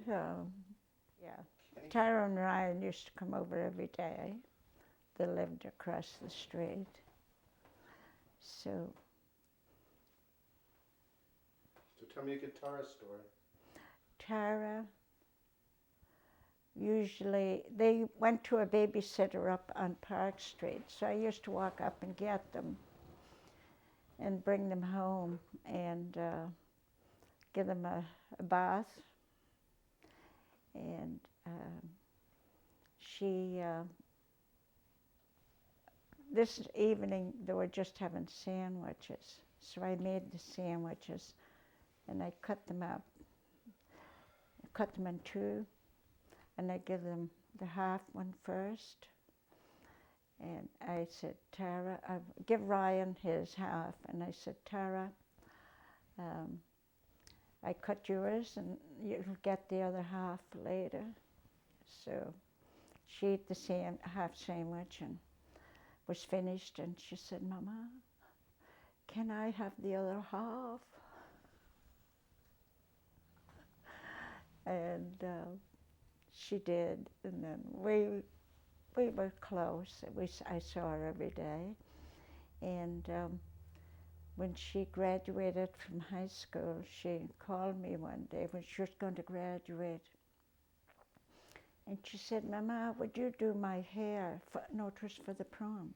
S1: So, yeah. Tara and Ryan used to come over every day. They lived across the street. So
S2: tell me a guitar story.
S1: Tara, usually, they went to a babysitter up on Park Street, so I used to walk up and get them and bring them home and give them a bath. And this evening they were just having sandwiches, so I made the sandwiches and I cut them up. I cut them in two, and I give them the half one first. And I said, Tara, give Ryan his half. And I said, Tara, I cut yours and you'll get the other half later. So she ate the half sandwich and was finished, and she said, Mama, can I have the other half? And she did, and then we were close. I saw her every day. And when she graduated from high school, she called me one day when she was going to graduate. And she said, Mama, would you do my hair? No, it was for the prom.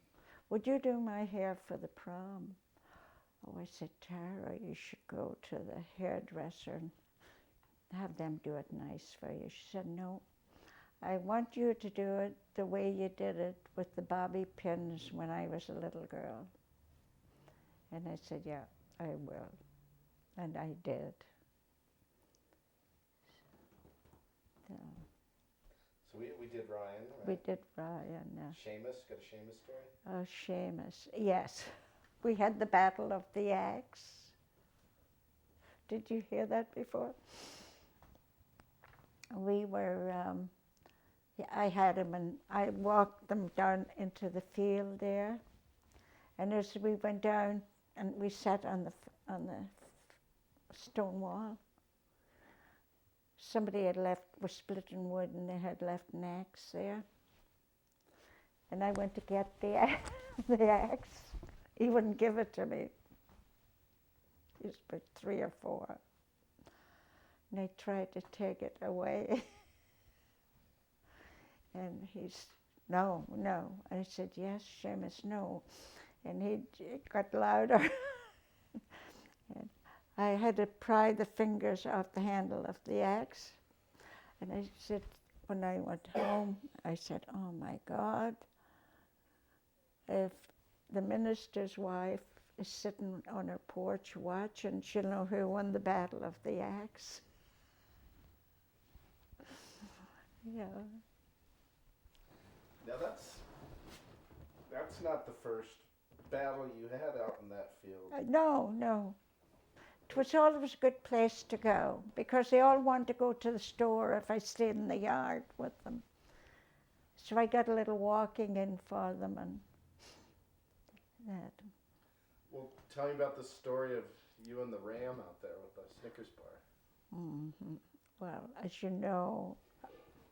S1: Would you do my hair for the prom? Oh, I said, Tara, you should go to the hairdresser and have them do it nice for you. She said, no, I want you to do it the way you did it with the bobby pins when I was a little girl. And I said, yeah, I will. And I did. So
S2: So we did Ryan, right?
S1: we did Ryan.
S2: Seamus, got a Seamus story?
S1: Oh, Seamus. Yes. We had the Battle of the Axe. Did you hear that before? We were, yeah, I had him and I walked them down into the field there. And as we went down and we sat on the stone wall, somebody was splitting wood and they had left an axe there. And I went to get the axe. He wouldn't give it to me. He was about 3 or 4. And I tried to take it away. And he's, no. And I said, yes, Seamus, no. And it got louder. And I had to pry the fingers off the handle of the axe. And I said, when I went home, I said, oh my God, if the minister's wife is sitting on her porch watching, she'll know who won the battle of the axe. Yeah.
S2: Now that's not the first battle you had out in that field.
S1: No. It was always a good place to go because they all wanted to go to the store if I stayed in the yard with them. So I got a little walking in for them and that.
S2: Well, tell me about the story of you and the ram out there with the Snickers bar.
S1: Mm-hmm. Well, as you know,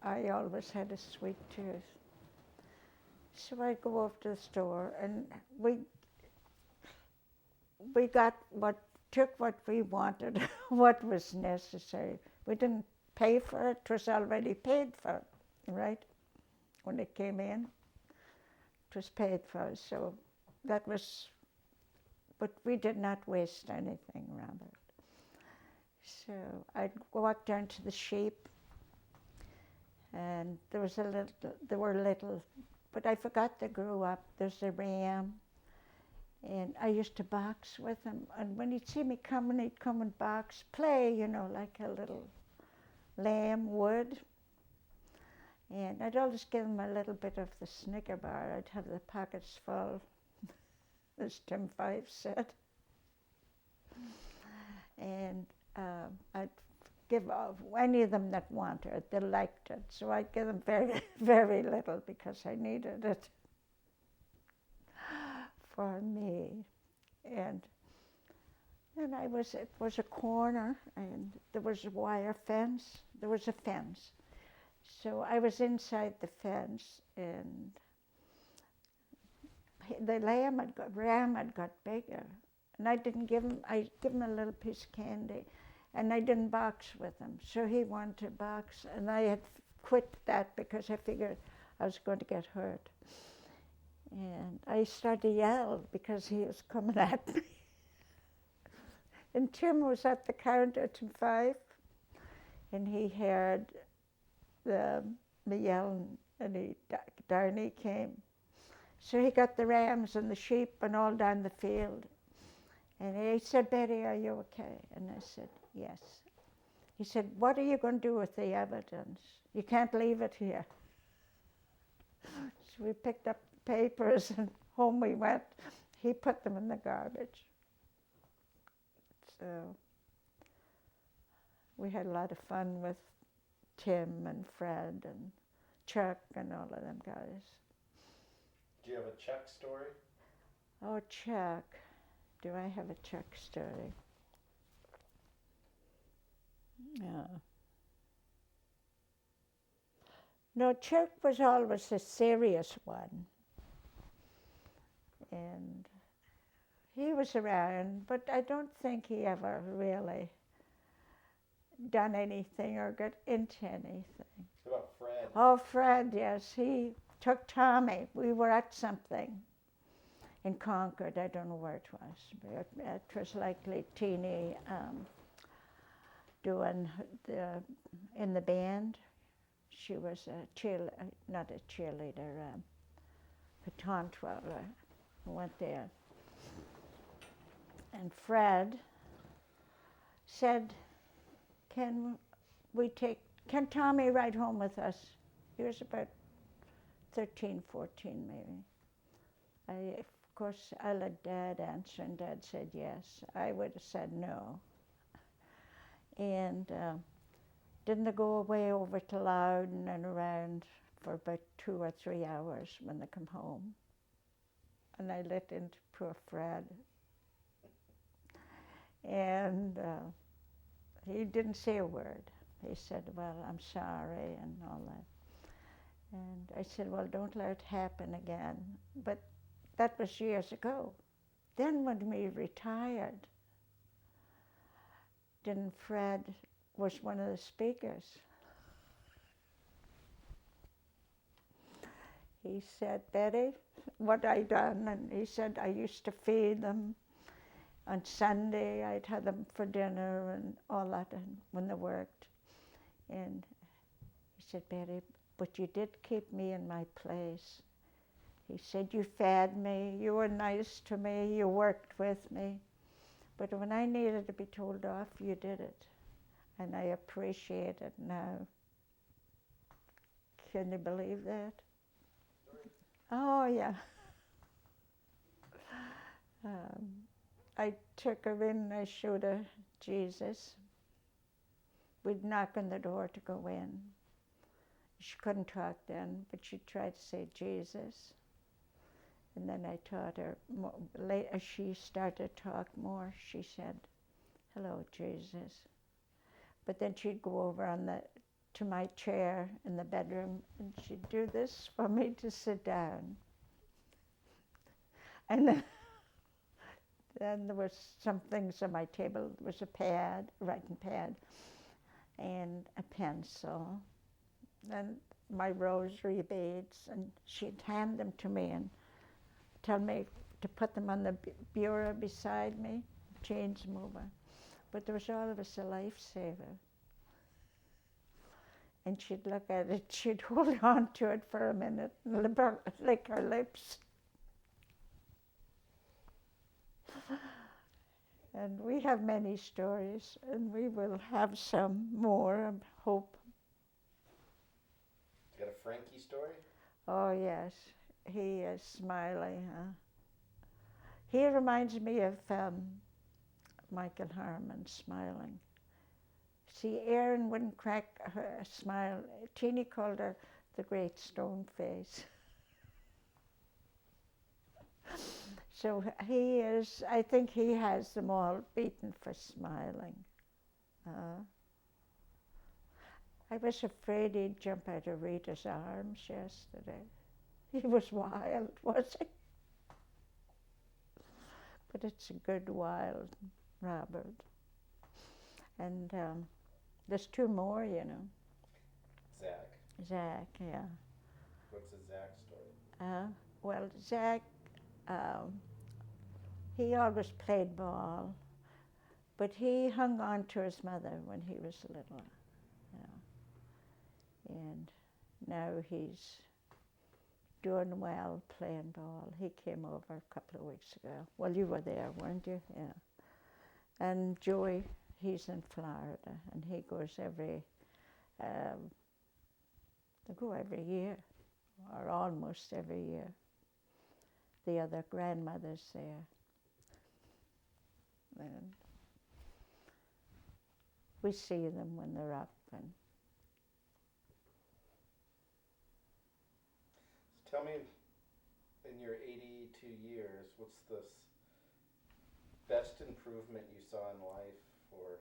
S1: I always had a sweet tooth. So I'd go over to the store and we took what we wanted, what was necessary. We didn't pay for it, it was already paid for, right? When it came in, it was paid for, so that was, but we did not waste anything, Robert. So I'd walk down to the sheep, and there were little, but I forgot they grew up. There's a ram, and I used to box with him. And when he'd see me coming, he'd come and box, play, like a little lamb would. And I'd always give him a little bit of the Snicker bar. I'd have the pockets full, as Tim Fife said. And I'd give any of them that wanted it, they liked it. So I'd give them very, very little because I needed it for me. And then it was a corner and there was a wire fence. There was a fence. So I was inside the fence and the ram had got bigger. And I gave him a little piece of candy. And I didn't box with him, so he wanted to box, and I had quit that because I figured I was going to get hurt. And I started to yell because he was coming at me. And Tim was at the counter to 5, and he heard me yelling, and down he came. So he got the rams and the sheep and all down the field. And he said, Betty, are you okay? And I said, yes. He said, what are you going to do with the evidence? You can't leave it here. So we picked up the papers and home we went. He put them in the garbage. So we had a lot of fun with Tim and Fred and Chuck and all of them guys.
S2: Do you have a Chuck story?
S1: Oh, Chuck. Do I have a Chuck story? No. No, Chuck was always a serious one. And he was around, but I don't think he ever really done anything or got into anything.
S2: What about Fred?
S1: Oh, Fred, yes. He took Tommy. We were at something in Concord. I don't know where it was, but it was likely Teeny doing in the band. She was not a cheerleader, baton twirler who went there. And Fred said, can Tommy ride home with us? He was about 13, 14 maybe. Of course, I let Dad answer, and Dad said yes. I would have said no. And didn't they go away over to Loudon and around for about 2 or 3 hours when they come home. And I let into poor Fred. And he didn't say a word. He said, well, I'm sorry and all that. And I said, well, don't let it happen again. But that was years ago. Then when we retired, then Fred was one of the speakers. He said, Betty, what I done? And he said, I used to feed them. On Sunday, I'd have them for dinner and all that and when they worked. And he said, Betty, but you did keep me in my place. He said, you fed me, you were nice to me, you worked with me. But when I needed to be told off, you did it. And I appreciate it now. Can you believe that? Oh, yeah. I took her in and I showed her Jesus. We'd knock on the door to go in. She couldn't talk then, but she tried to say Jesus. And then I taught her, later she started to talk more, she said, hello, Jesus. But then she'd go over to my chair in the bedroom and she'd do this for me to sit down. And then there was some things on my table. There was a writing pad, and a pencil, and my rosary beads, and she'd hand them to me and tell me to put them on the bureau beside me, change them over. But there was always a lifesaver. And she'd look at it, she'd hold on to it for a minute and lick her lips. And we have many stories, and we will have some more, I hope.
S2: You got a Frankie story?
S1: Oh, yes. He is smiling. He reminds me of Michael Harmon smiling. See, Erin wouldn't crack her smile. Teeny called her the Great Stone Face. So I think he has them all beaten for smiling. I was afraid he'd jump out of Rita's arms yesterday. He was wild, was he? But it's a good wild, Robert. And there's 2 more, you know. Zach, yeah.
S2: What's a Zach story?
S1: Well, Zach, he always played ball, but he hung on to his mother when he was little. Yeah. And now he's doing well playing ball. He came over a couple of weeks ago. Well, you were there, weren't you? Yeah. And Joey, he's in Florida, and he goes they go every year, or almost every year. The other grandmother's there. And we see them when they're up. And
S2: tell me, in your 82 years, what's the best improvement you saw in life for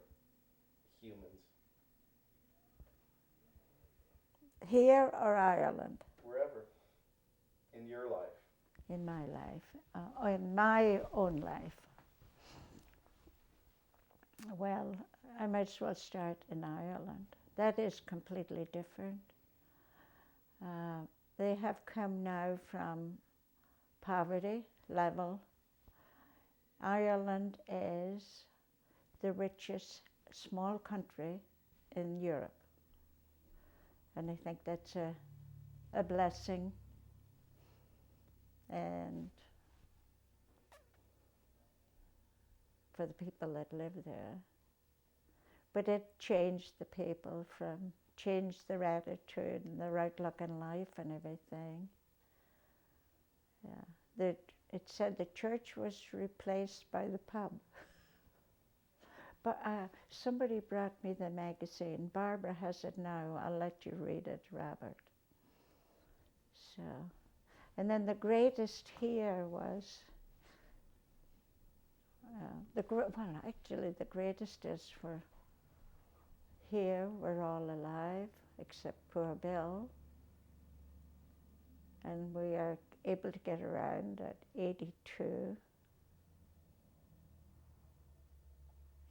S2: humans?
S1: Here or Ireland?
S2: Wherever. In your life.
S1: In my life. In my own life. Well, I might as well start in Ireland. That is completely different. They have come now from poverty level. Ireland is the richest small country in Europe. And I think that's a blessing. And for the people that live there. But it changed the people changed their attitude and their outlook in life and everything. Yeah. It said the church was replaced by the pub. But somebody brought me the magazine. Barbara has it now. I'll let you read it, Robert. So, and then the greatest here was, actually the greatest is for here we're all alive except poor Bill. And we are able to get around at 82.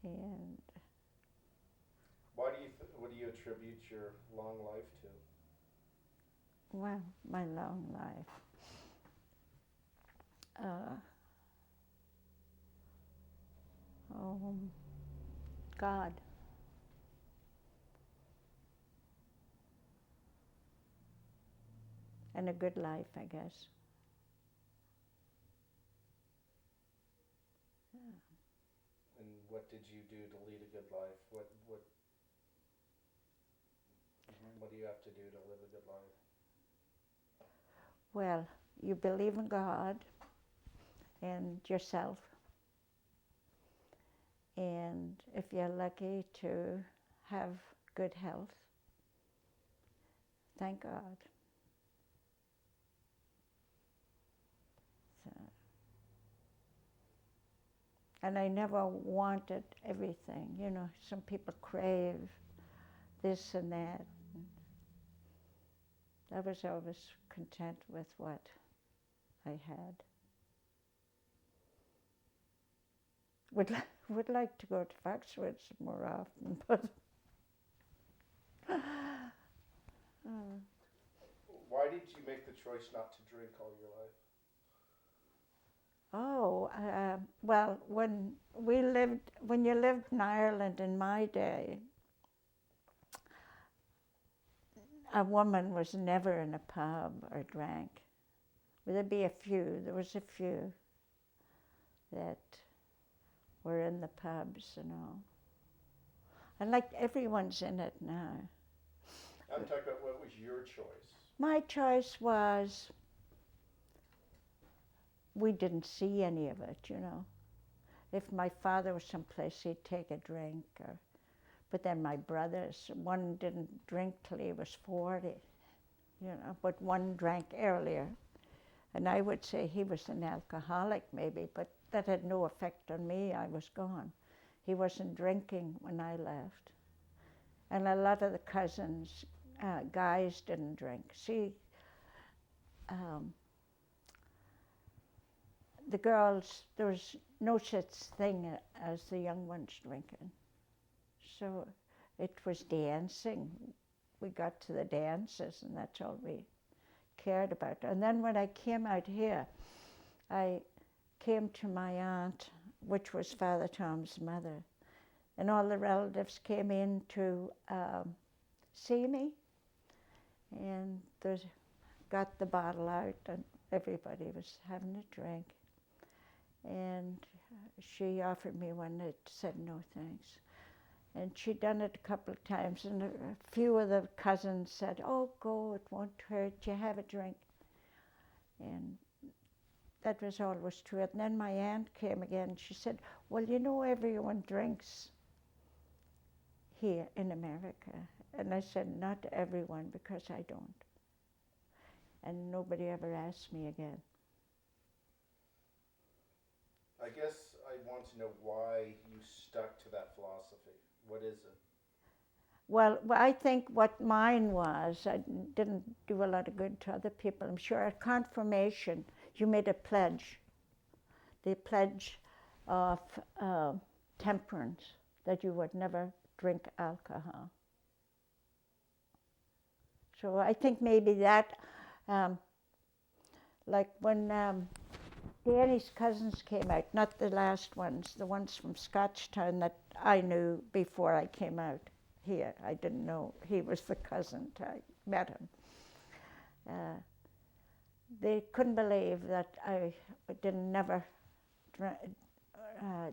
S1: And
S2: what do you attribute your long life to?
S1: well, my long life. God. And a good life, I guess. Yeah.
S2: And what did you do to lead a good life? What do you have to do to live a good life?
S1: Well, you believe in God and yourself. And if you're lucky to have good health, thank God. So, and I never wanted everything. You know, some people crave this and that. I was always content with what I had. Would like to go to Foxwoods more often, but
S2: Why did you make the choice not to drink all your life?
S1: well, when you lived in Ireland in my day, a woman was never in a pub or drank. There'd be a few. There was a few that were in the pubs and all. And like everyone's in it now.
S2: I'm talking about what was your choice?
S1: My choice was, we didn't see any of it, you know. If my father was someplace, he'd take a drink. But then my brothers, one didn't drink till he was 40, you know, but one drank earlier. And I would say he was an alcoholic maybe, but that had no effect on me. I was gone. He wasn't drinking when I left. And a lot of the cousins, guys, didn't drink. See, the girls, there was no such thing as the young ones drinking. So it was dancing. We got to the dances and that's all we cared about. And then when I came out here, I came to my aunt, which was Father Tom's mother, and all the relatives came in to see me, and got the bottle out and everybody was having a drink. And she offered me one. I said no thanks. And she'd done it a couple of times, and a few of the cousins said, oh, go, it won't hurt you, have a drink. And that was always true. And then my aunt came again, she said, well, you know, everyone drinks here in America. And I said, not everyone, because I don't. And nobody ever asked me again.
S2: I guess I want to know why you stuck to that philosophy. What is it?
S1: Well, I think what mine was, I didn't do a lot of good to other people. I'm sure at confirmation, you made a pledge, the pledge of temperance, that you would never drink alcohol. So I think maybe that, like when Danny's cousins came out, not the last ones, the ones from Scotchtown that I knew before I came out here. I didn't know he was the cousin type. met him. They couldn't believe that I never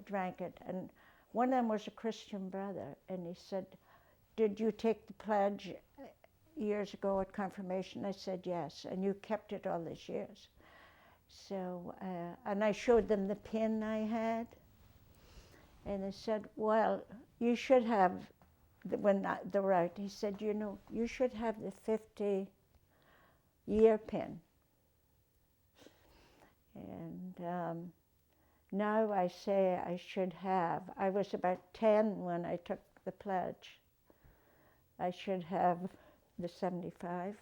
S1: drank it. And one of them was a Christian brother, and he said, "Did you take the pledge years ago at confirmation?" I said, "Yes." "And you kept it all these years?" So, and I showed them the pin I had, and they said, "Well, you should have," the right, he said, "You know, you should have the 50-year pin." And now I say I should have. I was about 10 when I took the pledge. I should have the 75.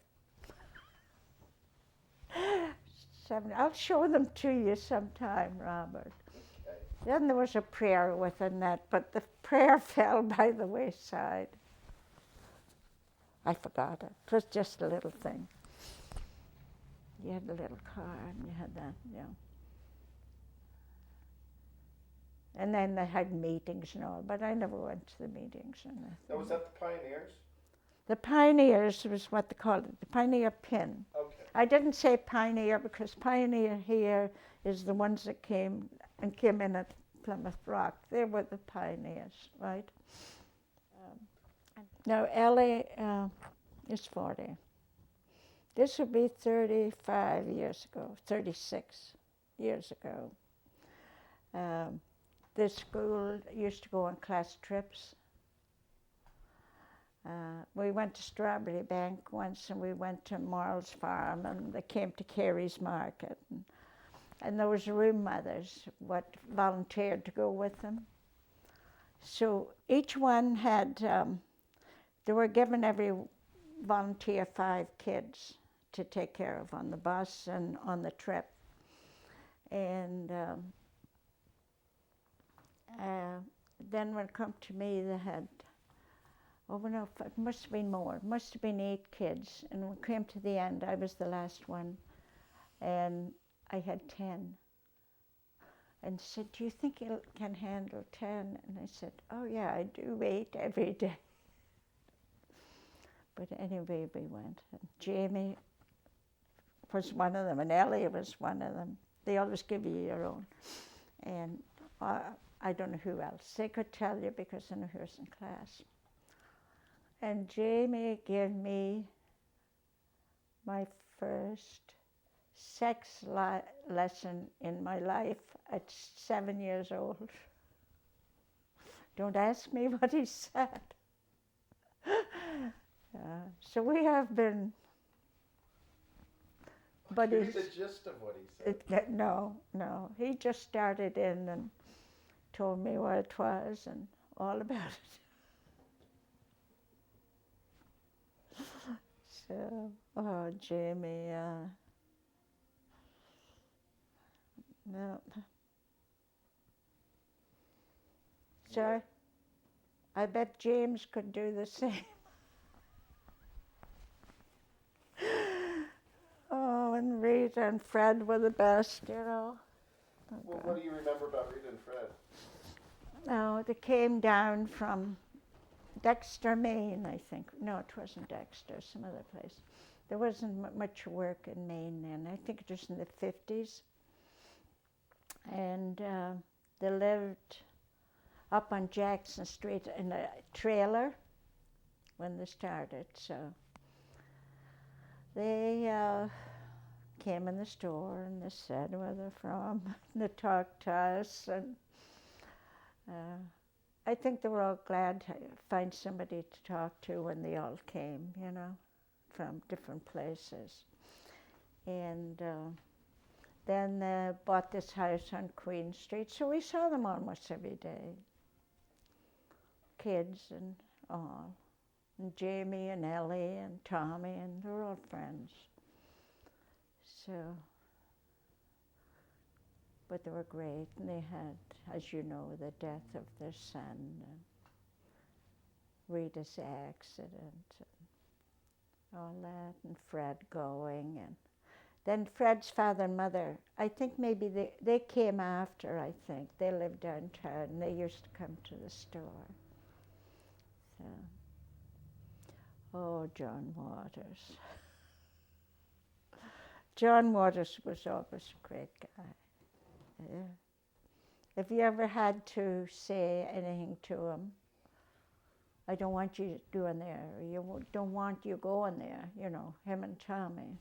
S1: I'll show them to you sometime, Robert.
S2: Okay.
S1: Then there was a prayer within that, but the prayer fell by the wayside. I forgot it. It was just a little thing. You had the little car and you had that, yeah. And then they had meetings and all, but I never went to the meetings.
S2: Now, was that the Pioneers?
S1: The Pioneers was what they called it, the Pioneer pin.
S2: Okay.
S1: I didn't say Pioneer because Pioneer here is the ones that came in at Plymouth Rock. They were the Pioneers, right? Now Ellie is 40. This would be 35 years ago, 36 years ago. The school used to go on class trips. We went to Strawberry Bank once, and we went to Marl's Farm, and they came to Carey's Market. And there was room mothers what volunteered to go with them. So each one had, they were given every volunteer 5 kids to take care of on the bus and on the trip. And then when it come to me, they had, oh no, it must have been more. It must have been 8 kids. And when it came to the end, I was the last one. And I had 10. And said, "Do you think you can handle 10? And I said, "Oh yeah, I do 8 every day." But anyway, we went. And Jamie was one of them, and Ellie was one of them. They always give you your own. And I don't know who else. They could tell you because I know who was in class. And Jamie gave me my first sex lesson in my life at 7 years old. Don't ask me what he said. So we have been buddies.
S2: Give me the gist of what he said.
S1: No. He just started in and told me what it was and all about it. So, oh, Jamie, no. So, I bet James could do the same. Oh, and Rita and Fred were the best, you know.
S2: Well, what do you remember about Rita and Fred?
S1: No, they came down from Dexter, Maine, I think. No, it wasn't Dexter, some other place. There wasn't much work in Maine then. I think it was in the 50s. And they lived up on Jackson Street in a trailer when they started. So they came in the store and they said where they're from. And they talked to us. And I think they were all glad to find somebody to talk to when they all came, you know, from different places. And then they bought this house on Queen Street, so we saw them almost every day. Kids and all. And Jamie and Ellie and Tommy, and they were all friends. So, but they were great, and they had, as you know, the death of their son, and Rita's accident, and all that, and Fred going, and then Fred's father and mother, I think maybe they came after, I think. They lived downtown, and they used to come to the store. So, Oh, John Waters. John Waters was always a great guy. Yeah. If you ever had to say anything to him, I don't want you doing there, or don't want you going there, him and Tommy.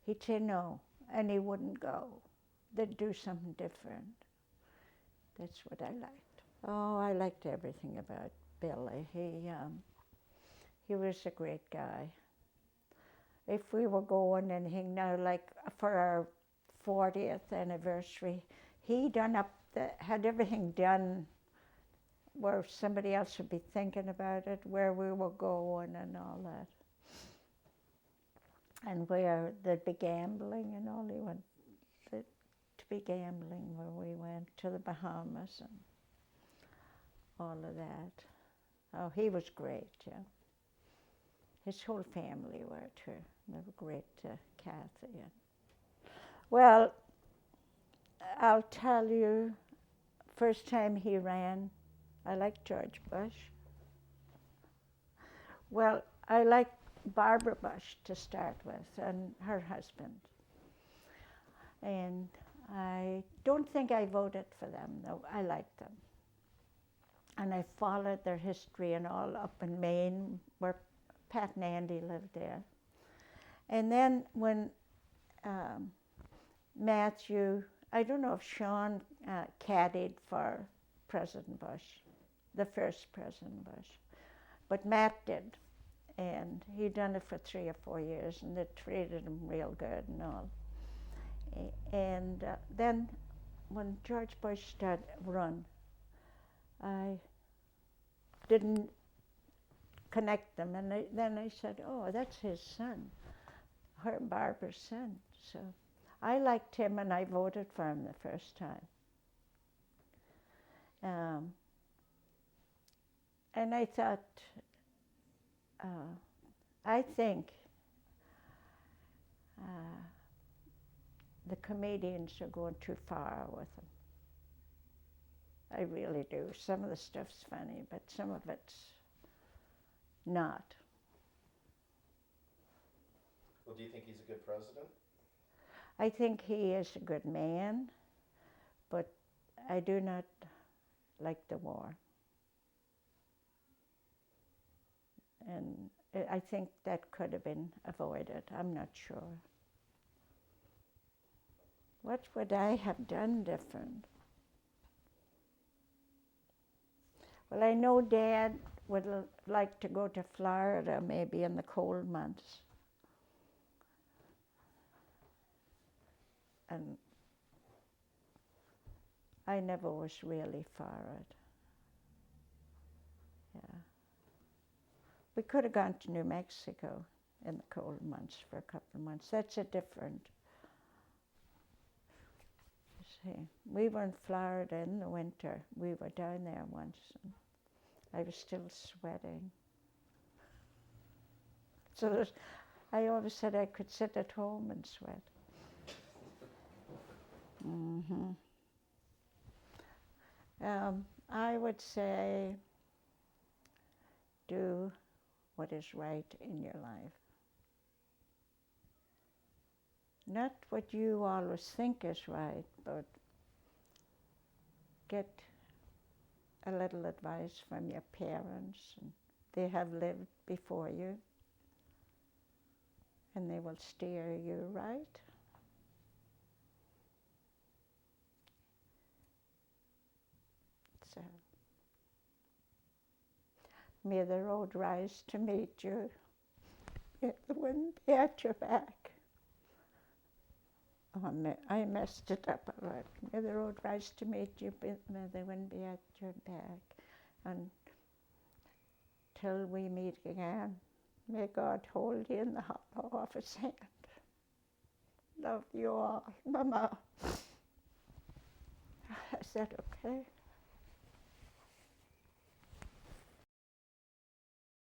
S1: He'd say no, and he wouldn't go. They'd do something different. That's what I liked. Oh, I liked everything about Billy. He was a great guy. If we were going anything now, like for our 40th anniversary, he had everything done where somebody else would be thinking about it, where we were going and all that. And where they'd be gambling and all. He went to be gambling where we went to the Bahamas and all of that. Oh, he was great, yeah. His whole family were too. They were great, Kathy. Well, I'll tell you, first time he ran, I liked George Bush. Well, I liked Barbara Bush to start with, and her husband. And I don't think I voted for them, though. I liked them. And I followed their history and all up in Maine, where Pat and Andy lived there. And then when Matthew, I don't know if Sean caddied for President Bush, the first President Bush, but Matt did. And he'd done it for 3 or 4 years, and they treated him real good and all. And then when George Bush started run, I didn't connect them, and then I said, oh, that's his son, Barbara's son. So I liked him, and I voted for him the first time. And I thought, I think the comedians are going too far with him. I really do. Some of the stuff's funny, but some of it's not.
S2: Well, do you think he's a good president?
S1: I think he is a good man, but I do not like the war. And I think that could have been avoided. I'm not sure. What would I have done different? Well, I know Dad would like to go to Florida maybe in the cold months. And I never was really for it. Yeah. We could have gone to New Mexico in the cold months for a couple of months. That's a different. See, we were in Florida in the winter. We were down there once, and I was still sweating. So I always said I could sit at home and sweat. Mm-hmm. I would say do what is right in your life. Not what you always think is right, but get a little advice from your parents. And they have lived before you, and they will steer you right. So, may the road rise to meet you. May the wind be at your back. Oh, I messed it up a lot. May the road rise to meet you, may the wind be at your back. Until we meet again, may God hold you in the hollow of his hand. Love you all. Mama. Is that okay?